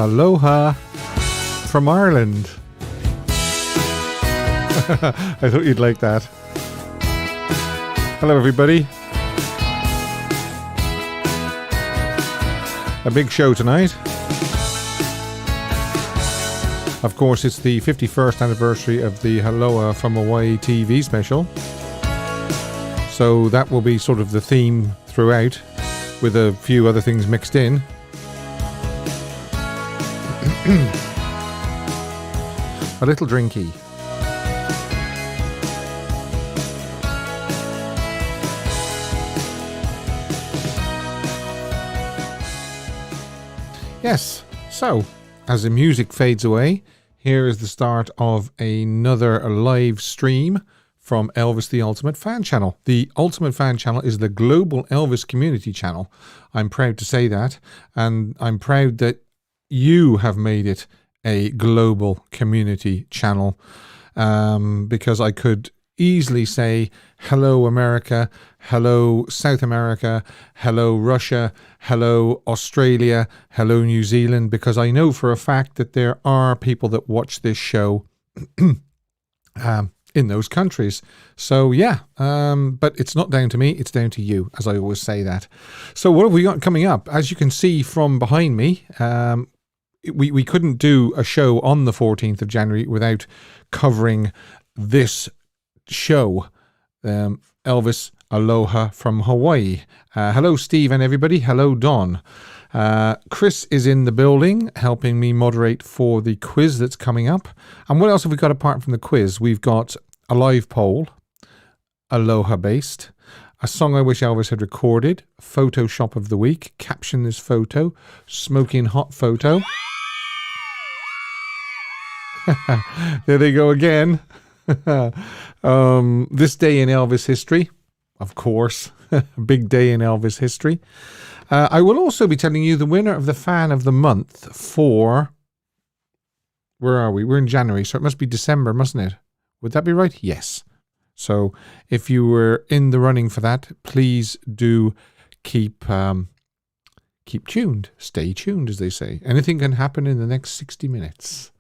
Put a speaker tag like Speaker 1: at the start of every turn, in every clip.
Speaker 1: Aloha from Ireland. I thought you'd like that. Hello, everybody. A big show tonight. Of course, it's the 51st anniversary of the Aloha from Hawaii TV special. So that will be sort of the theme throughout, with a few other things mixed in. A little drinky. Yes, so as the music fades away, here is the start of another live stream from Elvis the Ultimate Fan Channel. The Ultimate Fan Channel is the global Elvis community channel. I'm proud to say that, and I'm proud that you have made it a global community channel, because I could easily say hello America, hello South America, hello Russia, hello Australia, hello New Zealand, because I know for a fact that there are people that watch this show in those countries. So yeah, but it's not down to me, it's down to you, as I always say that. So what have we got coming up? As you can see from behind me, we couldn't do a show on the 14th of January without covering this show, Elvis Aloha from Hawaii. Hello Steve and everybody. Hello Don. Chris is in the building helping me moderate for the quiz that's coming up. And what else have we got apart from the quiz? We've got a live poll, Aloha based, a song I wish Elvis had recorded, Photoshop of the week, caption this photo, smoking hot photo. There they go again. This day in Elvis history, of course, a big day in Elvis history. I will also be telling you the winner of the Fan of the Month for, where are we? We're in January, so it must be December, mustn't it? Would that be right? Yes. So if you were in the running for that, please do keep tuned. Stay tuned, as they say. Anything can happen in the next 60 minutes.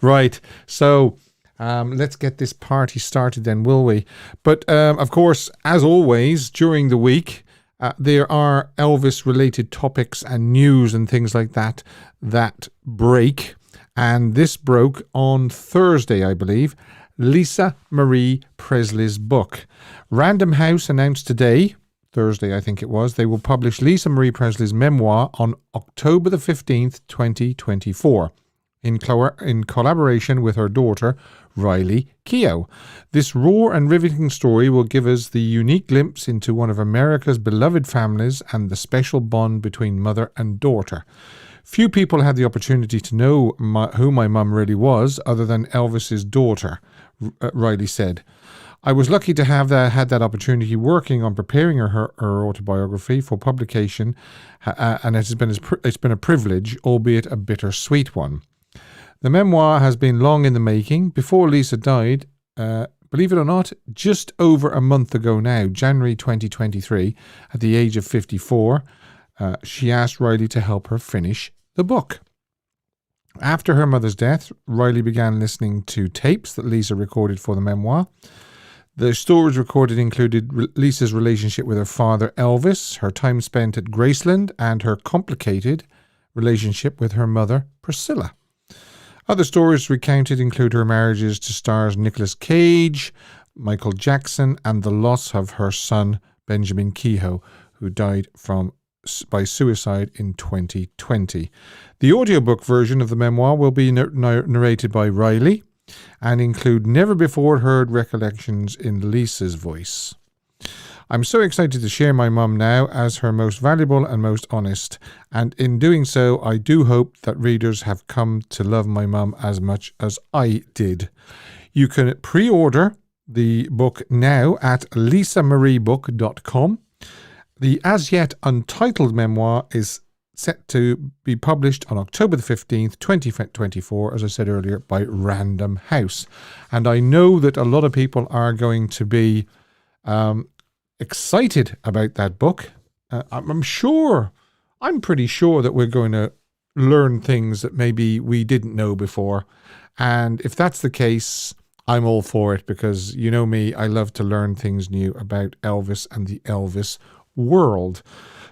Speaker 1: Right, so let's get this party started then, will we? But of course, as always, during the week, there are Elvis-related topics and news and things like that that break. And this broke on Thursday, I believe. Lisa Marie Presley's book. Random House announced today, Thursday I think it was, they will publish Lisa Marie Presley's memoir on October the 15th, 2024. In collaboration with her daughter, Riley Keough. This raw and riveting story will give us the unique glimpse into one of America's beloved families and the special bond between mother and daughter. Few people had the opportunity to know who my mum really was other than Elvis's daughter, Riley said. I was lucky to have had that opportunity working on preparing her autobiography for publication, and it's been a privilege, albeit a bittersweet one. The memoir has been long in the making. Before Lisa died, believe it or not, just over a month ago now, January 2023, at the age of 54, she asked Riley to help her finish the book. After her mother's death, Riley began listening to tapes that Lisa recorded for the memoir. The stories recorded included Lisa's relationship with her father, Elvis, her time spent at Graceland, and her complicated relationship with her mother, Priscilla. Other stories recounted include her marriages to stars Nicolas Cage, Michael Jackson, and the loss of her son, Benjamin Keough, who died by suicide in 2020. The audiobook version of the memoir will be narrated by Riley and include never-before-heard recollections in Lisa's voice. I'm so excited to share my mum now as her most valuable and most honest, and in doing so, I do hope that readers have come to love my mum as much as I did. You can pre-order the book now at lisamariebook.com. The as yet untitled memoir is set to be published on October the 15th, 2024, as I said earlier, by Random House. And I know that a lot of people are going to be excited about that book. I'm pretty sure that we're going to learn things that maybe we didn't know before. And if that's the case, I'm all for it, because you know me, I love to learn things new about Elvis and the Elvis world.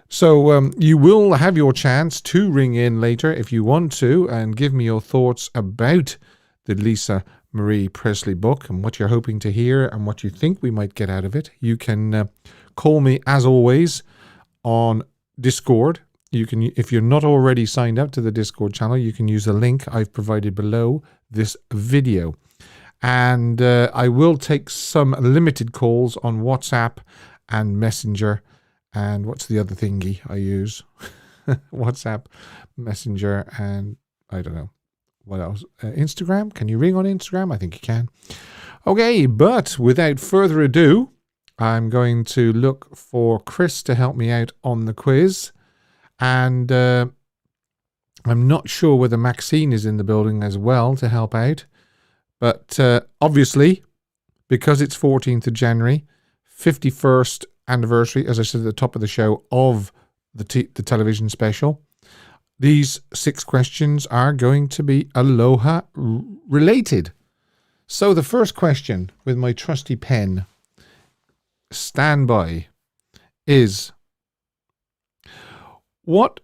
Speaker 1: So you will have your chance to ring in later if you want to and give me your thoughts about the Lisa Marie Presley book and what you're hoping to hear and what you think we might get out of it. You can call me, as always, on Discord. You can, if you're not already signed up to the Discord channel, you can use the link I've provided below this video. And I will take some limited calls on WhatsApp and Messenger. And what's the other thingy I use? WhatsApp, Messenger, and I don't know. What else? Instagram? Can you ring on Instagram? I think you can. Okay, but without further ado, I'm going to look for Chris to help me out on the quiz. And I'm not sure whether Maxine is in the building as well to help out. But obviously, because it's 14th of January, 51st anniversary, as I said at the top of the show, of the television special, these 6 questions are going to be Aloha related. So the first question, with my trusty pen, stand by, is what...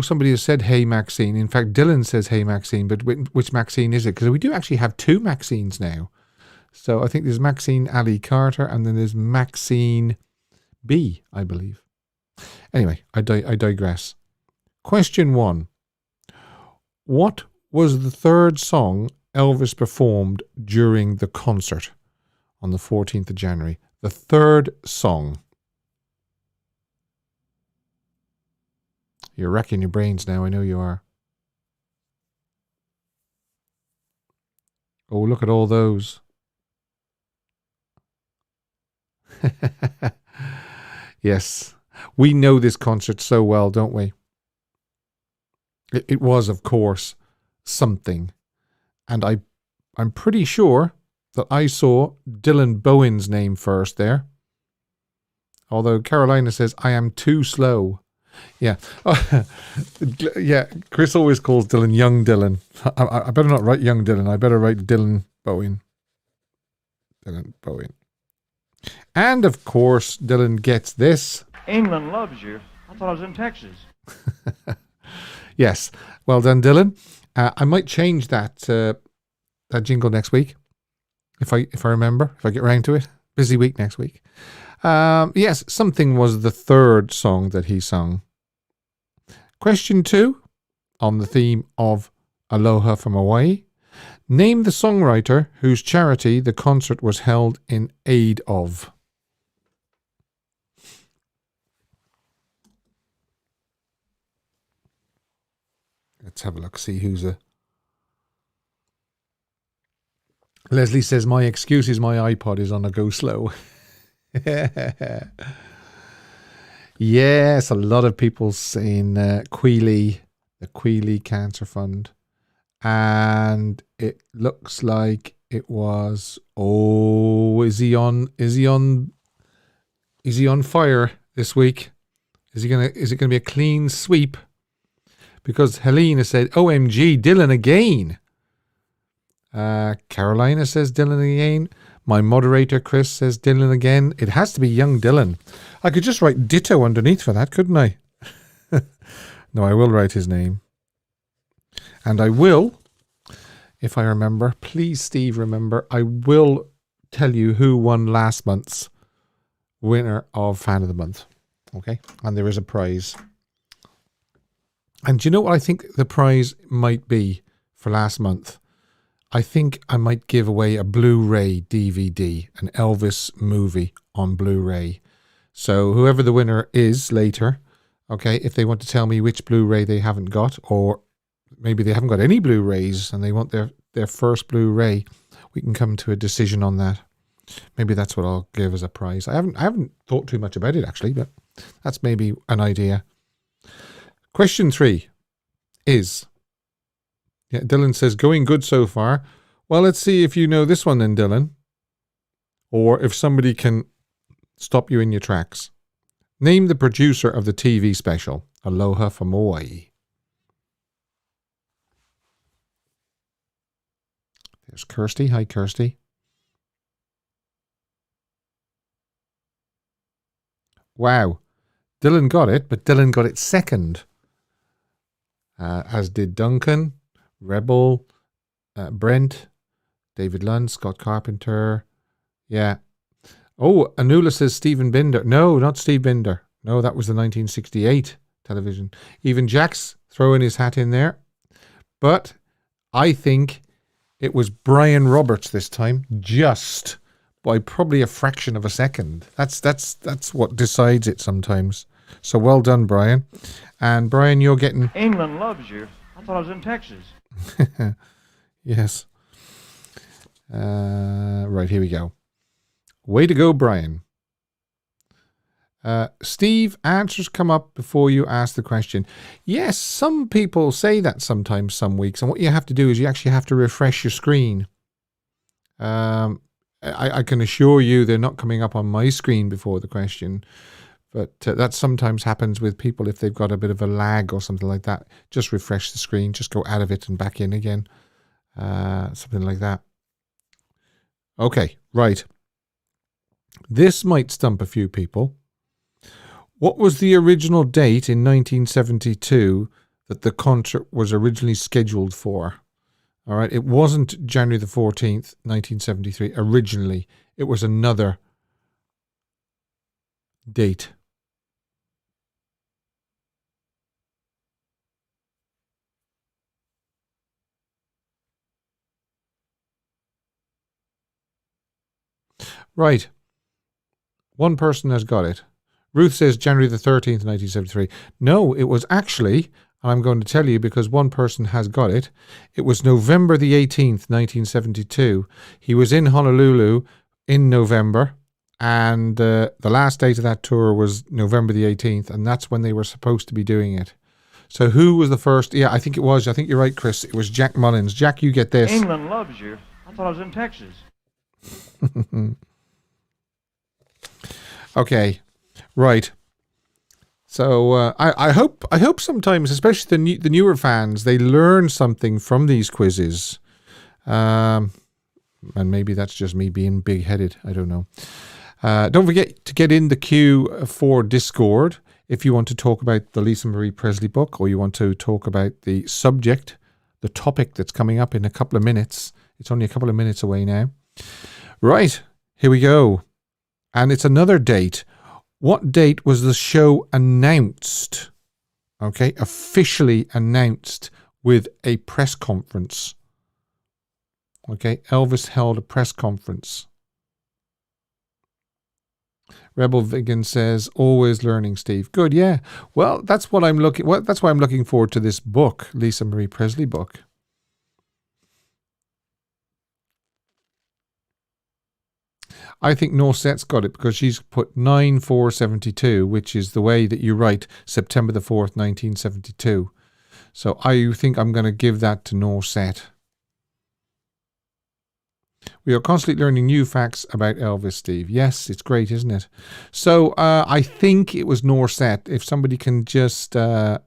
Speaker 1: somebody has said, hey, Maxine. In fact, Dylan says, hey, Maxine, but which Maxine is it? Because we do actually have 2 Maxines now. So I think there's Maxine Ali Carter and then there's Maxine B, I believe. Anyway, I digress. Question 1. What was the 3rd song Elvis performed during the concert on the 14th of January? The 3rd song. You're racking your brains now, I know you are. Oh, look at all those. Yes, we know this concert so well, don't we? It was, of course, something. And I'm pretty sure that I saw Dylan Bowen's name first there. Although Carolina says, I am too slow. Yeah. Yeah, Chris always calls Dylan Young Dylan. I better not write Young Dylan. I better write Dylan Bowen. Dylan Bowen. And, of course, Dylan gets this.
Speaker 2: England loves you. I thought I was in Texas.
Speaker 1: Yes. Well done, Dylan. I might change that jingle next week. If I remember, if I get around to it. Busy week next week. Yes, Something was the 3rd song that he sung. Question 2, on the theme of Aloha from Hawaii. Name the songwriter whose charity the concert was held in aid of. Let's have a look, see who's a... Leslie says, my excuse is my iPod is on a go slow. Yes, a lot of people saying Queely, the Queely Cancer Fund. And it looks like it was, is he on fire this week? Is it gonna be a clean sweep? Because Helena said, OMG, Dylan again. Carolina says Dylan again. My moderator, Chris, says Dylan again. It has to be young Dylan. I could just write ditto underneath for that, couldn't I? No, I will write his name. And I will, if I remember, please, Steve, remember, I will tell you who won last month's winner of Fan of the Month. Okay? And there is a prize. And do you know what I think the prize might be for last month? I think I might give away a Blu-ray DVD, an Elvis movie on Blu-ray. So whoever the winner is later, okay, if they want to tell me which Blu-ray they haven't got, or maybe they haven't got any Blu-rays and they want their first Blu-ray, we can come to a decision on that. Maybe that's what I'll give as a prize. I haven't thought too much about it actually, but that's maybe an idea. Question 3 is... Yeah, Dylan says, going good so far. Well, let's see if you know this one then, Dylan. Or if somebody can stop you in your tracks. Name the producer of the TV special. Aloha from Hawaii. There's Kirsty. Hi, Kirsty. Wow. Dylan got it, but Dylan got it second. As did Duncan, Rebel, Brent, David Lund, Scott Carpenter. Yeah. Oh, Anula says Stephen Binder. No, not Steve Binder. No, that was the 1968 television. Even Jack's throwing his hat in there. But I think it was Brian Roberts this time, just by probably a fraction of a second. That's what decides it sometimes. So well done, Brian. And Brian, you're getting...
Speaker 2: England loves you. I thought I was in Texas.
Speaker 1: Yes. Right, here we go. Way to go, Brian. Steve, answers come up before you ask the question. Yes, some people say that sometimes, some weeks. And what you have to do is you actually have to refresh your screen. I can assure you they're not coming up on my screen before the question. But that sometimes happens with people if they've got a bit of a lag or something like that. Just refresh the screen. Just go out of it and back in again. Something like that. Okay, right. This might stump a few people. What was the original date in 1972 that the concert was originally scheduled for? All right, it wasn't January the 14th, 1973. Originally, it was another date. Right. One person has got it. Ruth says January the 13th, 1973. No, it was actually, I'm going to tell you because one person has got it. It was November the 18th, 1972. He was in Honolulu in November, and the last date of that tour was November the 18th, and that's when they were supposed to be doing it. So who was the first? Yeah, I think it was. I think you're right, Chris. It was Jack Mullins. Jack, you get this.
Speaker 2: England loves you. I thought I was in Texas.
Speaker 1: Okay, right. So I hope sometimes, especially the newer fans, they learn something from these quizzes. And maybe that's just me being big-headed. I don't know. Don't forget to get in the queue for Discord if you want to talk about the Lisa Marie Presley book, or you want to talk about the subject, the topic that's coming up in a couple of minutes. It's only a couple of minutes away now. Right, here we go. And it's another date. What date was the show announced? Okay, officially announced with a press conference. Okay, Elvis held a press conference. Rebel Vegan says, always learning, Steve. Good, yeah. Well, that's what that's why I'm looking forward to this book, Lisa Marie Presley book. I think Norset's got it because she's put 9/4/72, which is the way that you write September the 4th, 1972. So I think I'm going to give that to Norset. We are constantly learning new facts about Elvis, Steve. Yes, it's great, isn't it? So I think it was Norset. If somebody can just... yeah,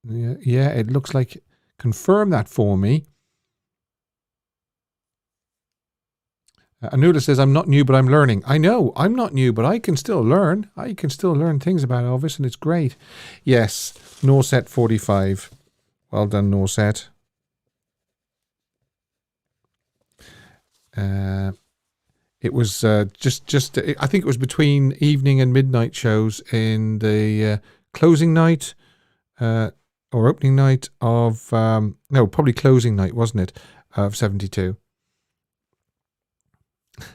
Speaker 1: it looks like... Confirm that for me. Anula says, I'm not new, but I'm learning. I know, I'm not new, but I can still learn. I can still learn things about Elvis, and it's great. Yes, Norset 45. Well done, Norset. It was just I think it was between evening and midnight shows in the closing night or opening night of... no, probably closing night, wasn't it, of 72.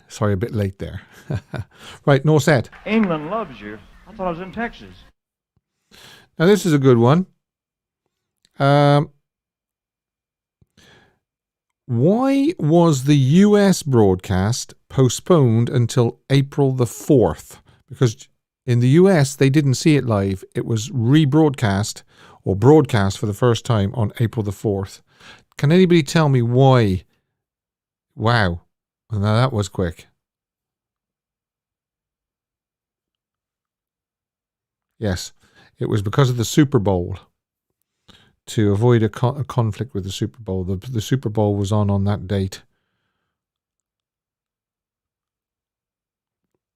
Speaker 1: Sorry, a bit late there. Right, Norset.
Speaker 2: England loves you. I thought I was in Texas.
Speaker 1: Now, this is a good one. Why was the US broadcast postponed until April the 4th? Because in the US, they didn't see it live. It was rebroadcast or broadcast for the first time on April the 4th. Can anybody tell me why? Wow. Now that was quick. Yes. It was because of the Super Bowl, to avoid a conflict with the Super Bowl. The Super Bowl was on that date.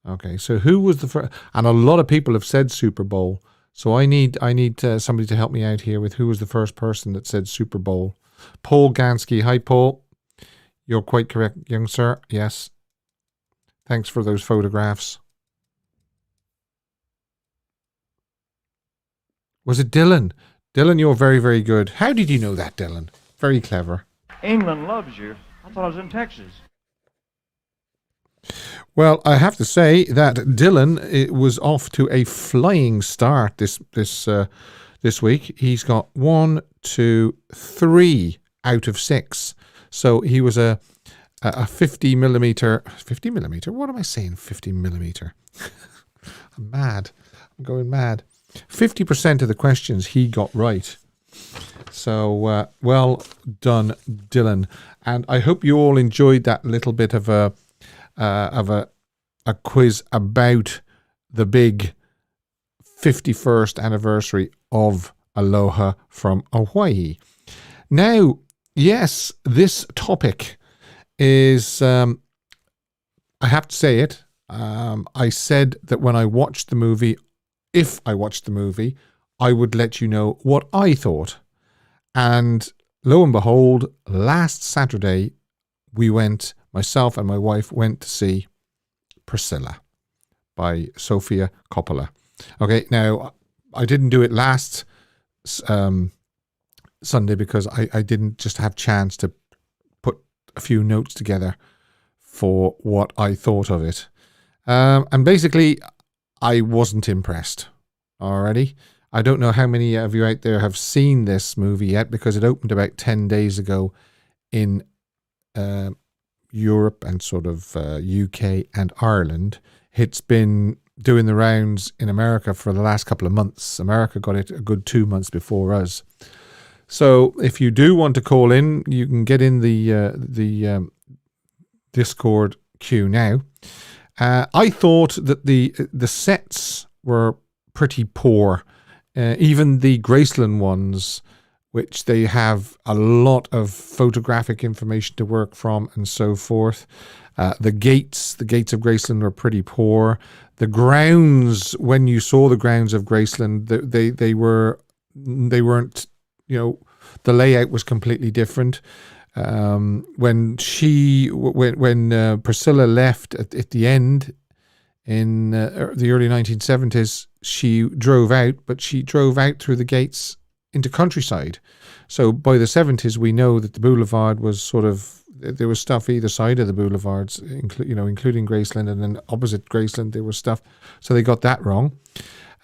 Speaker 1: Okay, so who was the first? And a lot of people have said Super Bowl. So I need somebody to help me out here with who was the first person that said Super Bowl. Paul Gansky. Hi, Paul. You're quite correct, young sir. Yes. Thanks for those photographs. Was it Dylan? Dylan, you're very, very good. How did you know that, Dylan? Very clever.
Speaker 2: England loves you. I thought I was in Texas.
Speaker 1: Well, I have to say that Dylan was off to a flying start this week. He's got 1, 2, 3 out of 6. So he was a 50 millimeter. What am I saying? 50 millimeter. I'm mad. I'm going mad. 50% of the questions he got right. So well done, Dylan. And I hope you all enjoyed that little bit of a quiz about the big 51st anniversary of Aloha from Hawaii. Now, yes, this topic is, I have to say it, I said that when I watched the movie, if I watched the movie, I would let you know what I thought. And lo and behold, last Saturday, myself and my wife went to see Priscilla by Sofia Coppola. Okay, now, I didn't do it last Sunday because I didn't just have chance to put a few notes together for what I thought of it. And basically, I wasn't impressed already. I don't know how many of you out there have seen this movie yet because it opened about 10 days ago in Europe and sort of UK and Ireland. It's been doing the rounds in America for the last couple of months. America got it a good 2 months before us. So if you do want to call in, you can get in the Discord queue now. I thought that the sets were pretty poor. Even the Graceland ones, which they have a lot of photographic information to work from and so forth. The gates of Graceland were pretty poor. The grounds, when you saw the grounds of Graceland, they weren't, the layout was completely different. When Priscilla left at the end in the early 1970s, she drove out, but she drove out through the gates into countryside. So by the 70s, we know that the boulevard was sort of, there was stuff either side of the boulevards, including Graceland, and then opposite Graceland there was stuff. So they got that wrong.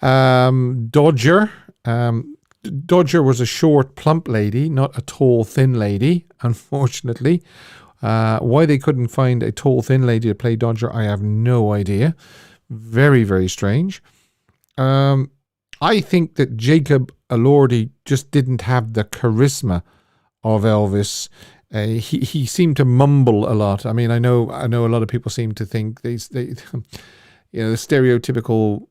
Speaker 1: Dodger was a short, plump lady, not a tall, thin lady, unfortunately. Why they couldn't find a tall, thin lady to play Dodger, I have no idea. Very, very strange. I think that Jacob Elordi just didn't have the charisma of Elvis. He seemed to mumble a lot. I mean, I know a lot of people seem to think the stereotypical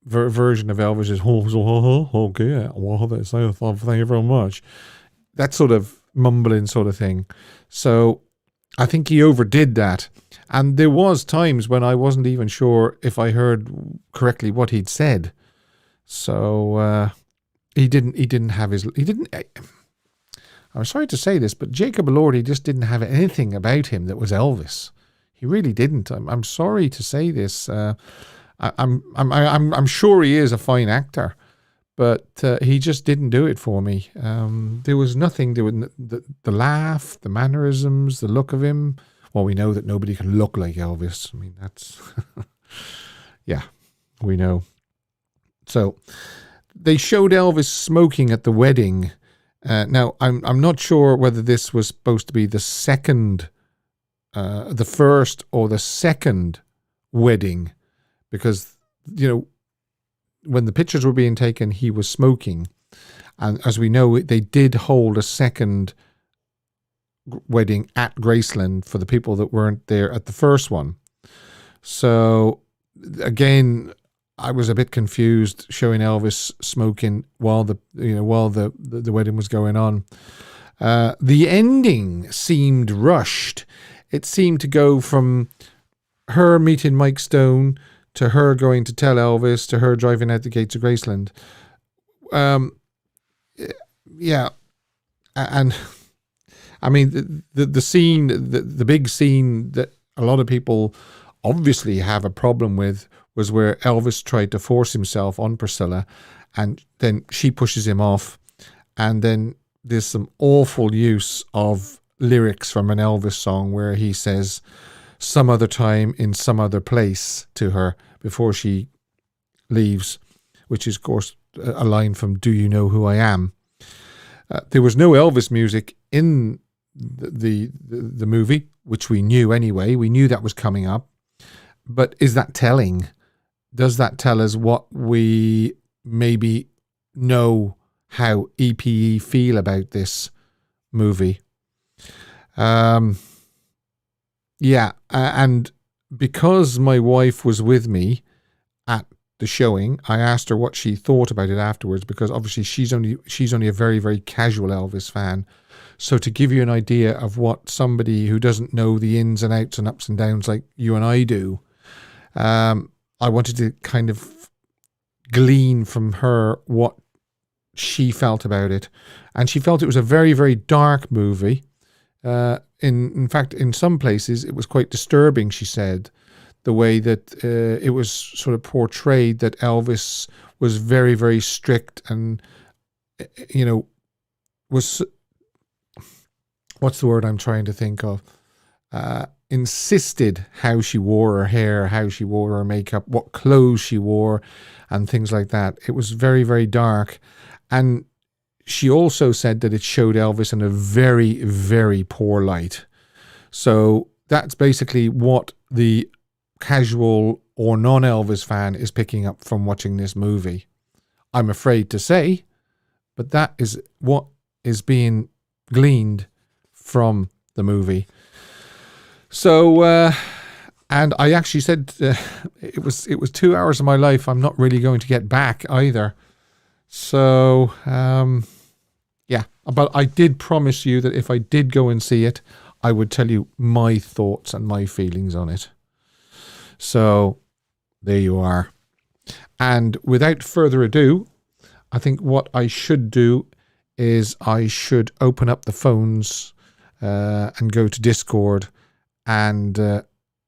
Speaker 1: version of Elvis is okay, well, thank you very much. That sort of mumbling sort of thing. So I think he overdid that. And there was times when I wasn't even sure if I heard correctly what he'd said. So I'm sorry to say this, but Jacob Elordi just didn't have anything about him that was Elvis. He really didn't. I'm sorry to say this. I'm sure he is a fine actor, but he just didn't do it for me. There was nothing. There was the laugh, the mannerisms, the look of him. Well, we know that nobody can look like Elvis. I mean, that's yeah, we know. So they showed Elvis smoking at the wedding. Now, I'm not sure whether this was supposed to be the first or the second wedding, because, when the pictures were being taken, he was smoking. And as we know, they did hold a second wedding at Graceland for the people that weren't there at the first one. So, again, I was a bit confused showing Elvis smoking while the wedding was going on. The ending seemed rushed. It seemed to go from her meeting Mike Stone to her going to tell Elvis to her driving out the gates of Graceland. Yeah, and I mean the scene, the big scene that a lot of people obviously have a problem with was where Elvis tried to force himself on Priscilla, and then she pushes him off, and then there's some awful use of lyrics from an Elvis song where he says "some other time in some other place" to her before she leaves, which is of course a line from "Do You Know Who I Am?" There was no Elvis music in the movie, which we knew anyway. We knew that was coming up. But is that telling? Does that tell us what we maybe know how EPE feel about this movie? And because my wife was with me at the showing, I asked her what she thought about it afterwards, because obviously she's only a very, very casual Elvis fan. So to give you an idea of what somebody who doesn't know the ins and outs and ups and downs like you and I do, I wanted to kind of glean from her what she felt about it. And she felt it was a very, very dark movie. In fact, in some places, it was quite disturbing, she said, the way that it was sort of portrayed that Elvis was very, very strict and, was, what's the word I'm trying to think of? Insisted how she wore her hair, how she wore her makeup, what clothes she wore, and things like that. It was very, very dark. And she also said that it showed Elvis in a very, very poor light. So that's basically what the casual or non-Elvis fan is picking up from watching this movie. I'm afraid to say, but that is what is being gleaned from the movie. So, and I actually said it was 2 hours of my life I'm not really going to get back either. So, yeah, but I did promise you that if I did go and see it, I would tell you my thoughts and my feelings on it. So, there you are. And without further ado, I think what I should do is I should open up the phones and go to Discord and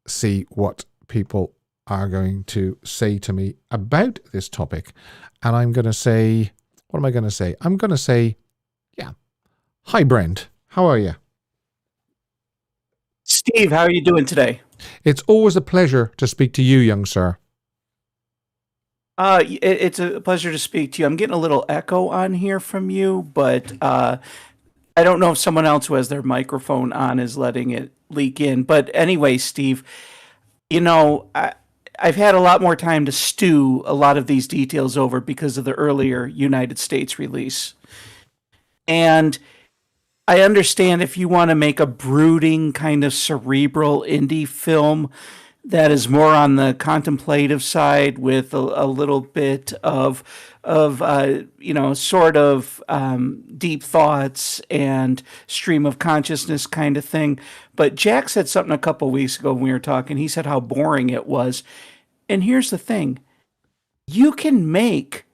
Speaker 1: see what people are going to say to me about this topic. And I'm going to say, what am I going to say? I'm going to say, yeah. Hi, Brent. How are you?
Speaker 3: Steve, how are you doing today?
Speaker 1: It's always a pleasure to speak to you, young sir.
Speaker 3: It's a pleasure to speak to you. I'm getting a little echo on here from you, but I don't know if someone else who has their microphone on is letting it leak in. But anyway, Steve, I've had a lot more time to stew a lot of these details over because of the earlier United States release. And I understand if you want to make a brooding kind of cerebral indie film that is more on the contemplative side with a little bit of sort of deep thoughts and stream of consciousness kind of thing. But Jack said something a couple of weeks ago when we were talking. He said how boring it was. And here's the thing. You can make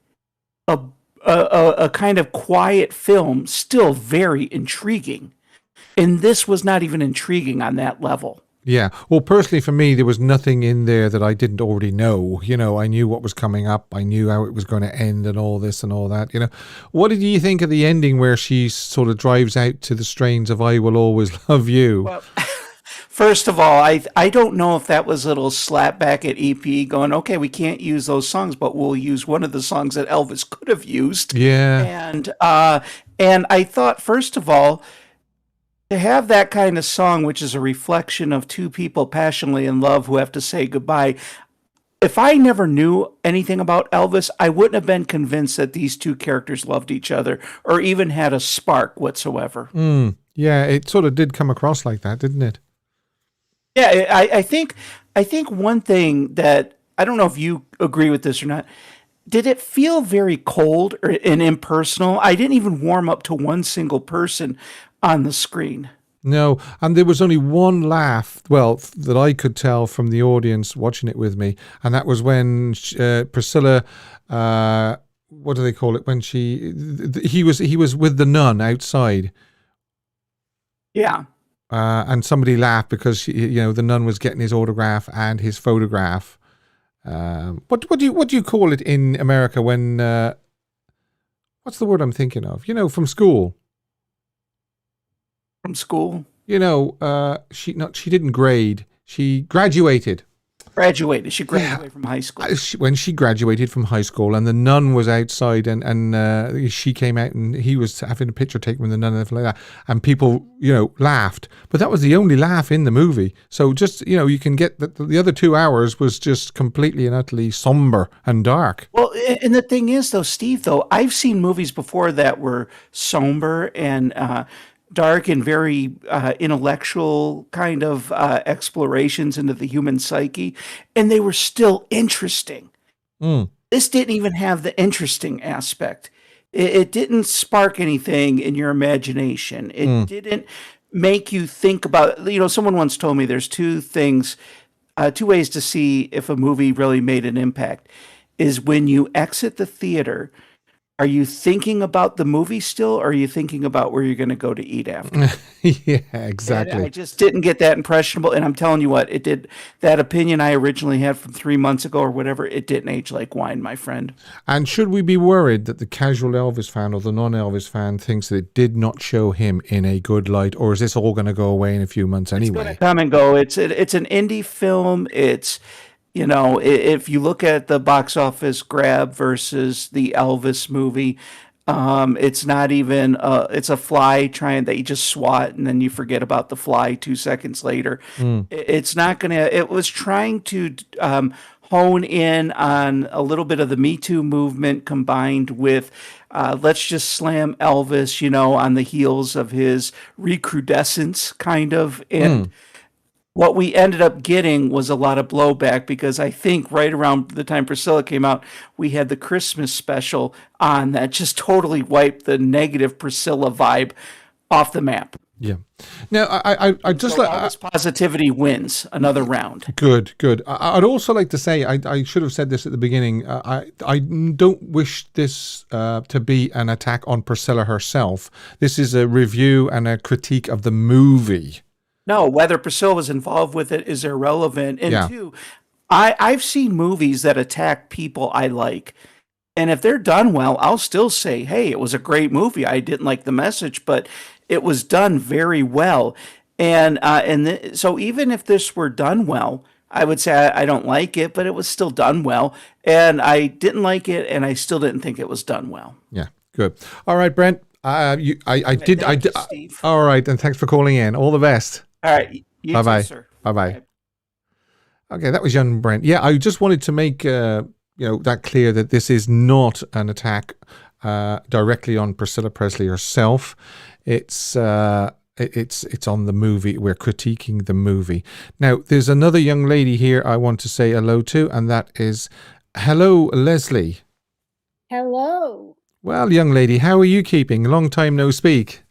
Speaker 3: a kind of quiet film still very intriguing. And this was not even intriguing on that level.
Speaker 1: Yeah. Well, personally for me, there was nothing in there that I didn't already know. I knew what was coming up. I knew how it was going to end and all this and all that. What did you think of the ending where she sort of drives out to the strains of "I Will Always Love You"?
Speaker 3: Well, first of all, I don't know if that was a little slap back at EP going, okay, we can't use those songs, but we'll use one of the songs that Elvis could have used.
Speaker 1: Yeah.
Speaker 3: And I thought, first of all, to have that kind of song, which is a reflection of two people passionately in love who have to say goodbye, if I never knew anything about Elvis, I wouldn't have been convinced that these two characters loved each other or even had a spark whatsoever.
Speaker 1: Yeah, it sort of did come across like that, didn't it?
Speaker 3: Yeah, I think one thing that I don't know if you agree with this or not. Did it feel very cold and impersonal? I didn't even warm up to one single person on the screen.
Speaker 1: No, and there was only one laugh, well, that I could tell from the audience watching it with me, and that was when Priscilla, what do they call it? When he was with the nun outside,
Speaker 3: Yeah.
Speaker 1: and somebody laughed because the nun was getting his autograph and his photograph. What do you call it in America when? What's the word I'm thinking of? From school.
Speaker 3: From school?
Speaker 1: She didn't grade. She graduated.
Speaker 3: Graduated. She graduated from high school.
Speaker 1: When she graduated from high school, and the nun was outside, and she came out, and he was having a picture taken with the nun and everything like that, and people, laughed. But that was the only laugh in the movie. So just, you can get that the other 2 hours was just completely and utterly somber and dark.
Speaker 3: Well, and the thing is, though, Steve, I've seen movies before that were somber and dark and very intellectual kind of explorations into the human psyche, and they were still interesting. This didn't even have the interesting aspect. It didn't spark anything in your imagination. It didn't make you think about, someone once told me there's two ways to see if a movie really made an impact, is when you exit the theater. Are you thinking about the movie still, or are you thinking about where you're going to go to eat after?
Speaker 1: Yeah, exactly.
Speaker 3: And I just didn't get that impressionable. And I'm telling you what, it did. That opinion I originally had from 3 months ago or whatever, it didn't age like wine, my friend.
Speaker 1: And should we be worried that the casual Elvis fan or the non-Elvis fan thinks that it did not show him in a good light, or is this all going to go away in a few months anyway?
Speaker 3: It's going to come and go. It's an indie film. It's if you look at the box office grab versus the Elvis movie, it's not even, it's a fly that you just swat and then you forget about the fly 2 seconds later. It's not going to, it was trying to hone in on a little bit of the Me Too movement combined with, let's just slam Elvis, on the heels of his recrudescence kind of. And what we ended up getting was a lot of blowback because I think right around the time Priscilla came out, we had the Christmas special on that just totally wiped the negative Priscilla vibe off the map.
Speaker 1: Yeah. Now, I just
Speaker 3: so Elvis positivity wins another round.
Speaker 1: Good. I'd also like to say, I should have said this at the beginning. I don't wish this to be an attack on Priscilla herself. This is a review and a critique of the movie.
Speaker 3: No, whether Priscilla was involved with it is irrelevant. And two, I've seen movies that attack people I like. And if they're done well, I'll still say, hey, it was a great movie. I didn't like the message, but it was done very well. And so even if this were done well, I would say I don't like it, but it was still done well. And I didn't like it, and I still didn't think it was done well.
Speaker 1: Yeah, good. All right, Brent. Steve. All right, and thanks for calling in. All the best.
Speaker 3: All right.
Speaker 1: Bye-bye.
Speaker 3: Too, sir.
Speaker 1: Bye-bye.
Speaker 3: Bye.
Speaker 1: Okay, that was young Brent. Yeah, I just wanted to make that clear that this is not an attack directly on Priscilla Presley herself. It's on the movie. We're critiquing the movie. Now, there's another young lady here I want to say hello to, and that is hello, Leslie.
Speaker 4: Hello.
Speaker 1: Well, young lady, how are you keeping? Long time no speak.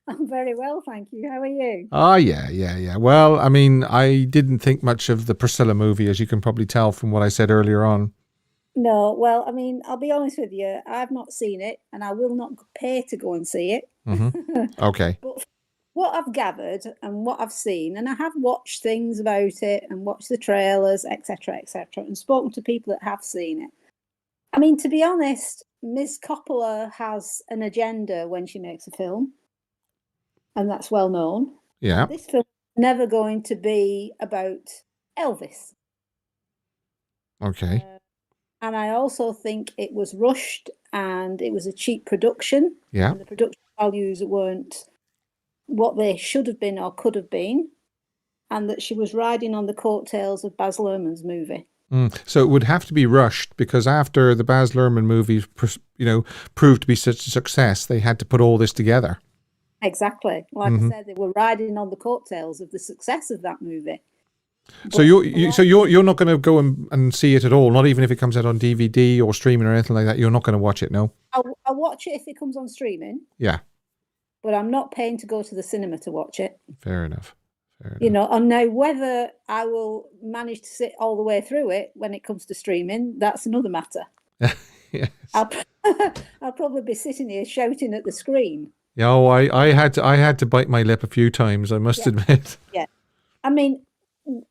Speaker 4: I'm very well, thank you. How are you?
Speaker 1: Oh, yeah. Well, I mean, I didn't think much of the Priscilla movie, as you can probably tell from what I said earlier on.
Speaker 4: No, well, I mean, I'll be honest with you. I've not seen it, and I will not pay to go and see it.
Speaker 1: Mm-hmm. Okay.
Speaker 4: But what I've gathered and what I've seen, and I have watched things about it and watched the trailers, etc., and spoken to people that have seen it. I mean, to be honest, Ms. Coppola has an agenda when she makes a film. And that's well known.
Speaker 1: Yeah.
Speaker 4: This film is never going to be about Elvis.
Speaker 1: Okay.
Speaker 4: And I also think it was rushed and it was a cheap production.
Speaker 1: Yeah.
Speaker 4: And the production values weren't what they should have been or could have been. And that she was riding on the coattails of Baz Luhrmann's movie.
Speaker 1: So it would have to be rushed because after the Baz Luhrmann movie, proved to be such a success, they had to put all this together.
Speaker 4: Exactly. Like I said, they were riding on the coattails of the success of that movie.
Speaker 1: So you're not going to go and see it at all, not even if it comes out on DVD or streaming or anything like that. You're not going to watch it, no?
Speaker 4: I'll watch it if it comes on streaming.
Speaker 1: Yeah.
Speaker 4: But I'm not paying to go to the cinema to watch it.
Speaker 1: Fair enough.
Speaker 4: You know, and now whether I will manage to sit all the way through it when it comes to streaming, that's another matter.
Speaker 1: Yes.
Speaker 4: I'll probably be sitting here shouting at the screen.
Speaker 1: Yeah, I had to bite my lip a few times, I must admit.
Speaker 4: Yeah. I mean,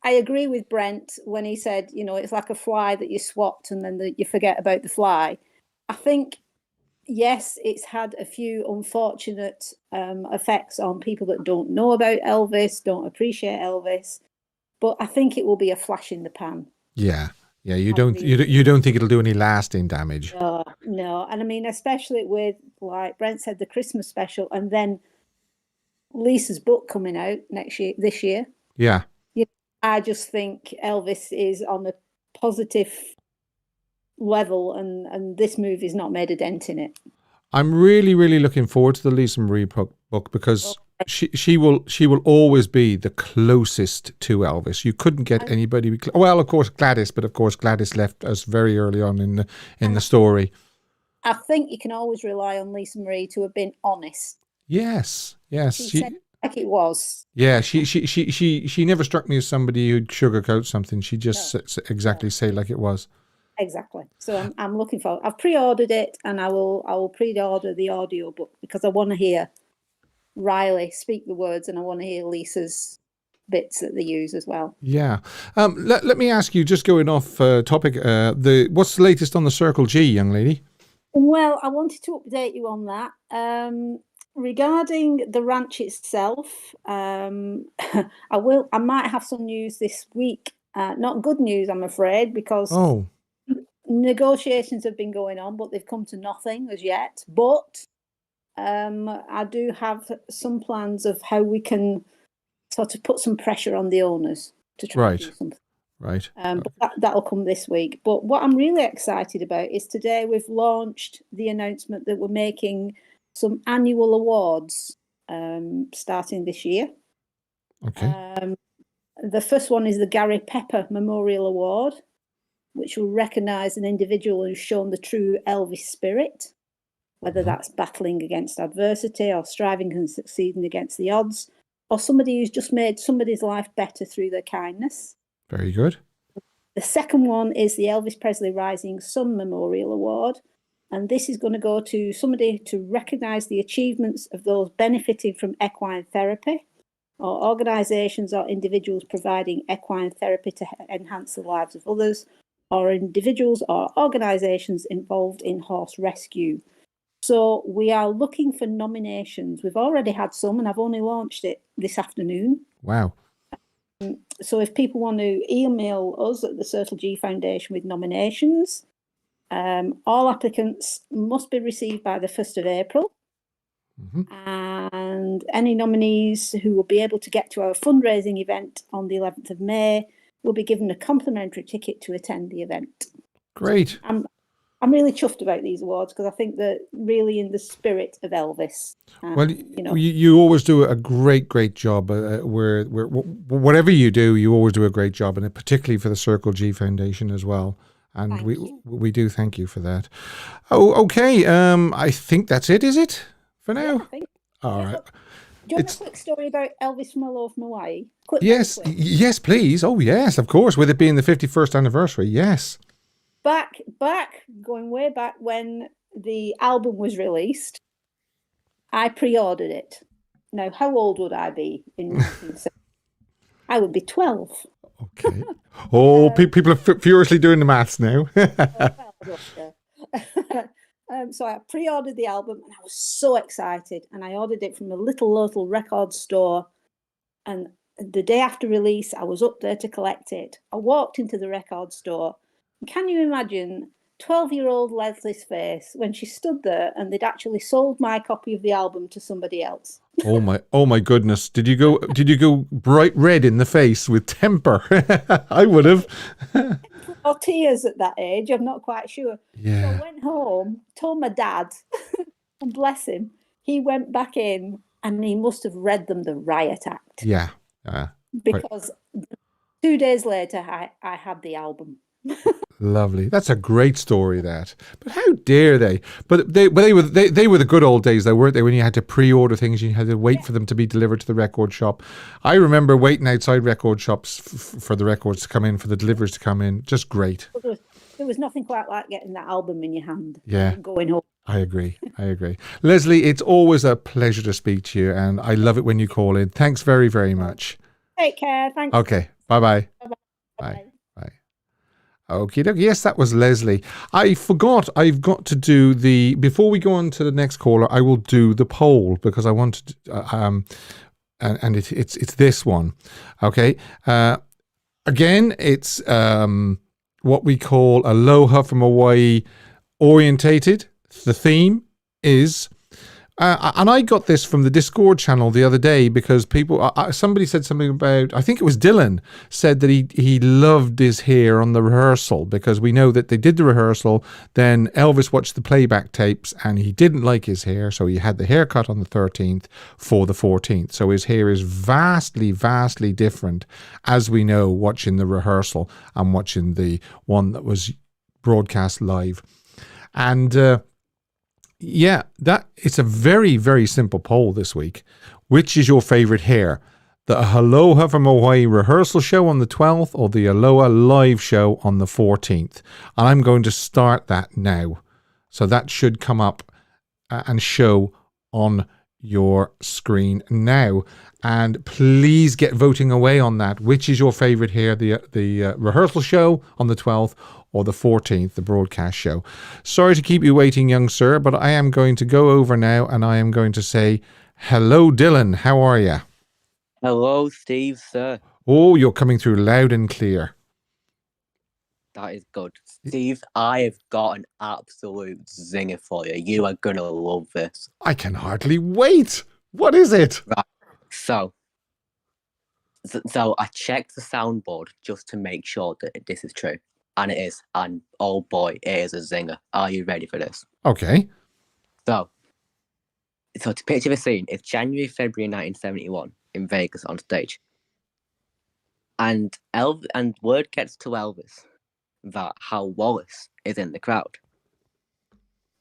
Speaker 4: I agree with Brent when he said, you know, it's like a fly that you swat and then you forget about the fly. I think, yes, it's had a few unfortunate effects on people that don't know about Elvis, don't appreciate Elvis, but I think it will be a flash in the pan.
Speaker 1: Yeah. Yeah, you don't think it'll do any lasting damage?
Speaker 4: No, and I mean, especially with, like Brent said, the Christmas special, and then Lisa's book coming out this year.
Speaker 1: Yeah.
Speaker 4: I just think Elvis is on a positive level, and this movie's not made a dent in it. I'm
Speaker 1: really, really looking forward to the Lisa Marie book because she will always be the closest to Elvis. You couldn't get anybody. Well, of course Gladys, but of course Gladys left us very early on in the story. I think you can always rely on Lisa Marie to have been honest. Yes. She said like it was. Yeah, she never struck me as somebody who'd sugarcoat something. She just exactly say like it was. Exactly. So I'm looking for. I've pre-ordered it, and I will pre-order the audio book because I want to hear Riley speak the words, and I want to hear Lisa's bits that they use as well. Yeah. Let me ask you, just going off topic, what's the latest on the Circle G, young lady? Well, I wanted to update you on that. Regarding the ranch itself, I might have some news this week. Not good news, I'm afraid, because negotiations have been going on, but they've come to nothing as yet. But I do have some plans of how we can sort of put some pressure on the owners to try to do something. Right. But that'll come this week. But what I'm really excited about is today we've launched the announcement that we're making some annual awards starting this year. Okay. The first one is the Gary Pepper Memorial Award, which will recognise an individual who's shown the true Elvis spirit, whether that's battling against adversity or striving and succeeding against the odds, or somebody who's just made somebody's life better through their kindness. Very good. The second one is the Elvis Presley Rising Sun Memorial Award, and this is going to go to somebody to recognise the achievements of those benefiting from equine therapy, or organisations or individuals providing equine therapy to enhance the lives of others, or individuals or organisations involved in horse rescue. So we are looking for nominations. We've already had some, and I've only launched it this afternoon. Wow. So if people want to email us at the Circle G Foundation with nominations, all applicants must be received by the 1st of April. And any nominees who will be able to get to our fundraising event on the 11th of May will be given a complimentary ticket to attend the event. Great. I'm really chuffed about these awards because I think they're really in the spirit of Elvis. Well, you always do a great job. Whatever you do, you always do a great job, and particularly for the Circle G Foundation as well. And we do thank you for that. Oh, okay. I think that's it. Is it for now? Yeah, I think. All right. Do you want a quick story about Elvis from all over Hawaii? Yes, please. Oh, yes, of course. With it being the 51st anniversary, yes. Going way back when the album was released, I pre-ordered it. Now, how old would I be in 1970? I would be 12. Okay. People are furiously doing the maths now. So I pre-ordered the album, and I was so excited. And I ordered it from a local record store. And the day after release, I was up there to collect it. I walked into the record store. Can you imagine 12-year-old Leslie's face when she stood there and they'd actually sold my copy of the album to somebody else? Oh my goodness. Did you go bright red in the face with temper? I would have. Or tears at that age, I'm not quite sure. Yeah. So I went home, told my dad, and bless him, he went back in and he must have read them the riot act. Yeah. Because
Speaker 4: 2 days later, I had the album.
Speaker 1: Lovely. That's a great story, that. But how dare they? But they were the good old days, though, weren't they? When you had to pre-order things, you had to wait for them to be delivered to the record shop. I remember waiting outside record shops for the records to come in, for the deliveries to come in. Just great.
Speaker 4: There was nothing quite like getting that album in your hand.
Speaker 1: Yeah.
Speaker 4: And going home.
Speaker 1: I agree. Leslie, it's always a pleasure to speak to you, and I love it when you call in. Thanks very, very much.
Speaker 4: Take care. Thanks.
Speaker 1: Okay. Bye-bye.
Speaker 4: Bye-bye.
Speaker 1: Bye. Bye. Okie dokie. Yes, that was Leslie. I forgot I've got to do before we go on to the next caller, I will do the poll, because I want to, and it's this one. Okay. Again, it's what we call Aloha from Hawaii orientated. The theme is, and I got this from the Discord channel the other day, because somebody said something about, I think it was Dylan, said that he loved his hair on the rehearsal, because we know that they did the rehearsal, then Elvis watched the playback tapes and he didn't like his hair, so he had the haircut on the 13th for the 14th. So his hair is vastly, vastly different, as we know, watching the rehearsal and watching the one that was broadcast live. And yeah, it's a very, very simple poll this week. Which is your favorite hair? The Aloha from Hawaii rehearsal show on the 12th, or the Aloha live show on the 14th? And I'm going to start that now. So that should come up and show on your screen now. And please get voting away on that. Which is your favorite hair? The rehearsal show on the 12th, or the 14th, the broadcast show? Sorry to keep you waiting, young sir, but I am going to go over now, and I am going to say, hello, Dylan. How are you?
Speaker 5: Hello, Steve, sir.
Speaker 1: Oh, you're coming through loud and clear.
Speaker 5: That is good. Steve, I have got an absolute zinger for you. You are going to love this.
Speaker 1: I can hardly wait. What is it?
Speaker 5: Right. So I checked the soundboard just to make sure that this is true. And it is. And oh boy, it is a zinger. Are you ready for this?
Speaker 1: Okay.
Speaker 5: So to picture the scene, it's January, February 1971 in Vegas on stage. And word gets to Elvis that Hal Wallace is in the crowd.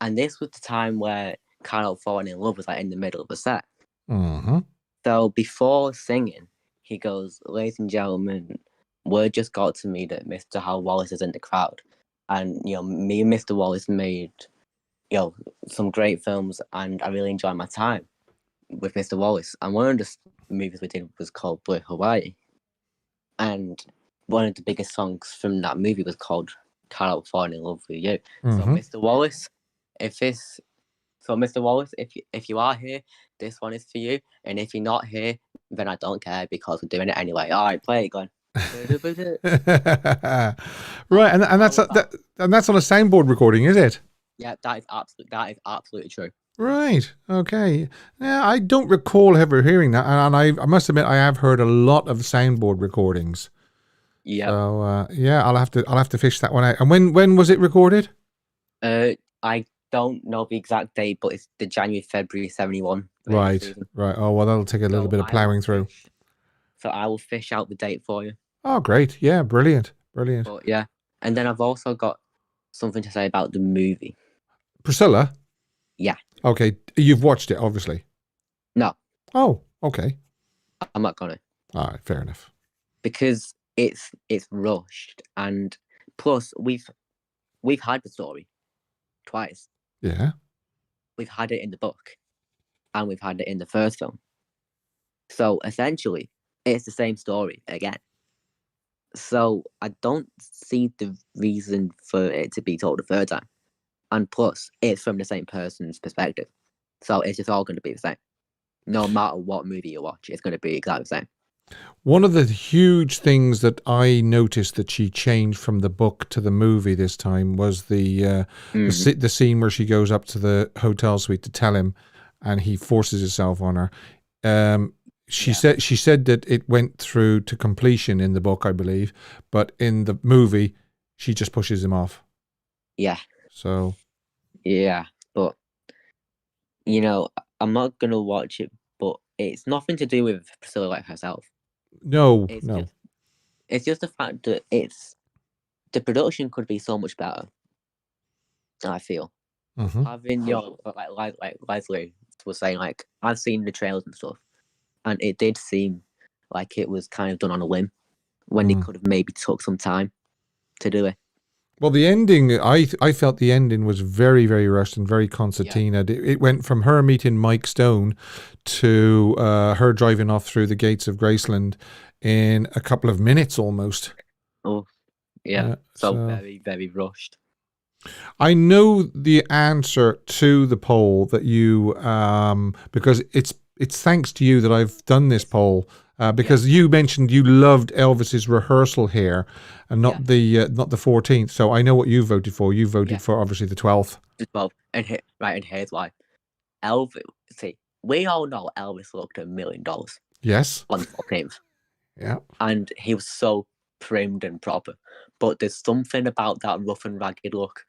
Speaker 5: And this was the time where Can't Help Falling in Love was like in the middle of the set.
Speaker 1: Mm-hmm.
Speaker 5: So before singing, he goes, "Ladies and gentlemen, word just got to me that Mr. Hal Wallace is in the crowd. And, me and Mr. Wallace made, some great films, and I really enjoyed my time with Mr. Wallace. And one of the movies we did was called Blue Hawaii. And one of the biggest songs from that movie was called Can't Help Falling in Love with You."
Speaker 1: Mm-hmm.
Speaker 5: So Mr. Wallace, if you are here, this one is for you. And if you're not here, then I don't care, because we're doing it anyway. All right, play it, Glenn.
Speaker 1: Right, and that's on a soundboard recording, is it?
Speaker 5: Yeah, that is absolutely true.
Speaker 1: Right. Okay. Yeah, I don't recall ever hearing that, and I must admit I have heard a lot of soundboard recordings.
Speaker 5: Yeah.
Speaker 1: So yeah, I'll have to fish that one out. And when was it recorded?
Speaker 5: I don't know the exact date, but it's the January-February 71.
Speaker 1: Right. Right. Oh well, that'll take a little bit of ploughing through.
Speaker 5: So I will fish out the date for you.
Speaker 1: Oh, great. Yeah, brilliant.
Speaker 5: But yeah, and then I've also got something to say about the movie.
Speaker 1: Priscilla?
Speaker 5: Yeah.
Speaker 1: Okay, you've watched it, obviously.
Speaker 5: No.
Speaker 1: Oh, okay.
Speaker 5: I'm not gonna.
Speaker 1: All right, fair enough.
Speaker 5: Because it's rushed, and plus we've had the story twice.
Speaker 1: Yeah.
Speaker 5: We've had it in the book, and we've had it in the first film. So essentially, it's the same story again. So I don't see the reason for it to be told a third time. And plus, it's from the same person's perspective. So it's just all going to be the same. No matter what movie you watch, it's going to be exactly the same.
Speaker 1: One of the huge things that I noticed that she changed from the book to the movie this time was the scene where she goes up to the hotel suite to tell him, and he forces himself on her. She said that it went through to completion in the book, I believe, but in the movie, she just pushes him off.
Speaker 5: Yeah.
Speaker 1: So.
Speaker 5: Yeah, but I'm not gonna watch it, but it's nothing to do with Priscilla like herself.
Speaker 1: No.
Speaker 5: It's just the fact that the production could be so much better. I feel having like Leslie was saying, like I've seen the trailers and stuff, and it did seem like it was kind of done on a whim when they could have maybe took some time to do it.
Speaker 1: Well, the ending, I felt the ending was very, very rushed and very concertina. Yeah. It went from her meeting Mike Stone to her driving off through the gates of Graceland in a couple of minutes almost.
Speaker 5: Oh, yeah. So very, very rushed.
Speaker 1: I know the answer to the poll that you, because it's thanks to you that I've done this poll. Because you mentioned you loved Elvis's rehearsal here, and not the 14th. So I know what you voted for. You voted for obviously the 12th.
Speaker 5: The 12th, and here's why. Elvis. See, we all know Elvis looked $1 million.
Speaker 1: Yes.
Speaker 5: On the 14th.
Speaker 1: Yeah.
Speaker 5: And he was so primed and proper, but there's something about that rough and ragged look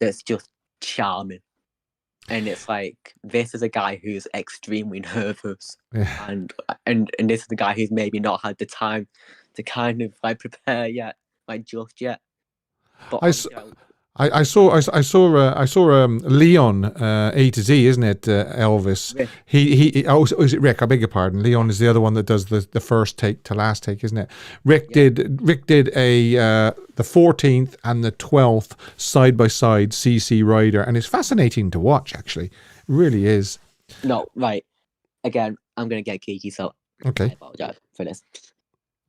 Speaker 5: that's just charming. And it's like, this is a guy who's extremely nervous, and this is the guy who's maybe not had the time to kind of like prepare yet, like just yet. But
Speaker 1: I saw Leon A to Z, isn't it? Elvis. Rick. He is it Rick? I beg your pardon. Leon is the other one that does the first take to last take, isn't it? Rick did a the 14th and the 12th side by side CC Rider, and it's fascinating to watch. Actually, it really is.
Speaker 5: No, right. Again, I'm gonna get geeky, so
Speaker 1: okay.
Speaker 5: I apologize for this.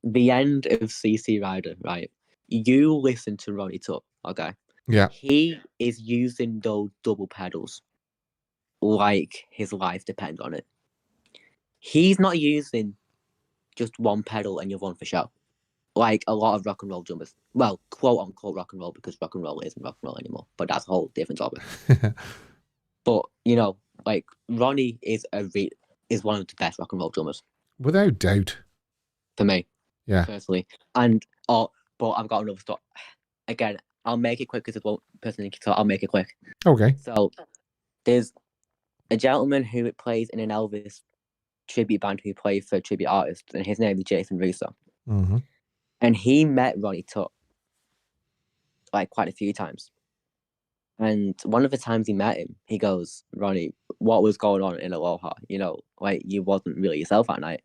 Speaker 5: The end of CC Rider, right? You listen to Ronnie Tutt, okay?
Speaker 1: Yeah.
Speaker 5: He is using those double pedals like his life depends on it. He's not using just one pedal and you're one for show, like a lot of rock and roll drummers. Well, quote unquote rock and roll, because rock and roll isn't rock and roll anymore, but that's a whole different topic. But, you know, like Ronnie is one of the best rock and roll drummers.
Speaker 1: Without doubt.
Speaker 5: For me.
Speaker 1: Yeah.
Speaker 5: Personally. But I've got another thought. Again, I'll make it quick because it won't personally, so I'll make it quick.
Speaker 1: Okay.
Speaker 5: So there's a gentleman who plays in an Elvis tribute band who plays for tribute artists, and his name is Jason Russo.
Speaker 1: Mm-hmm.
Speaker 5: And he met Ronnie Tutt like quite a few times. And one of the times he met him, he goes, Ronnie, what was going on in Aloha? You know, like you wasn't really yourself that night.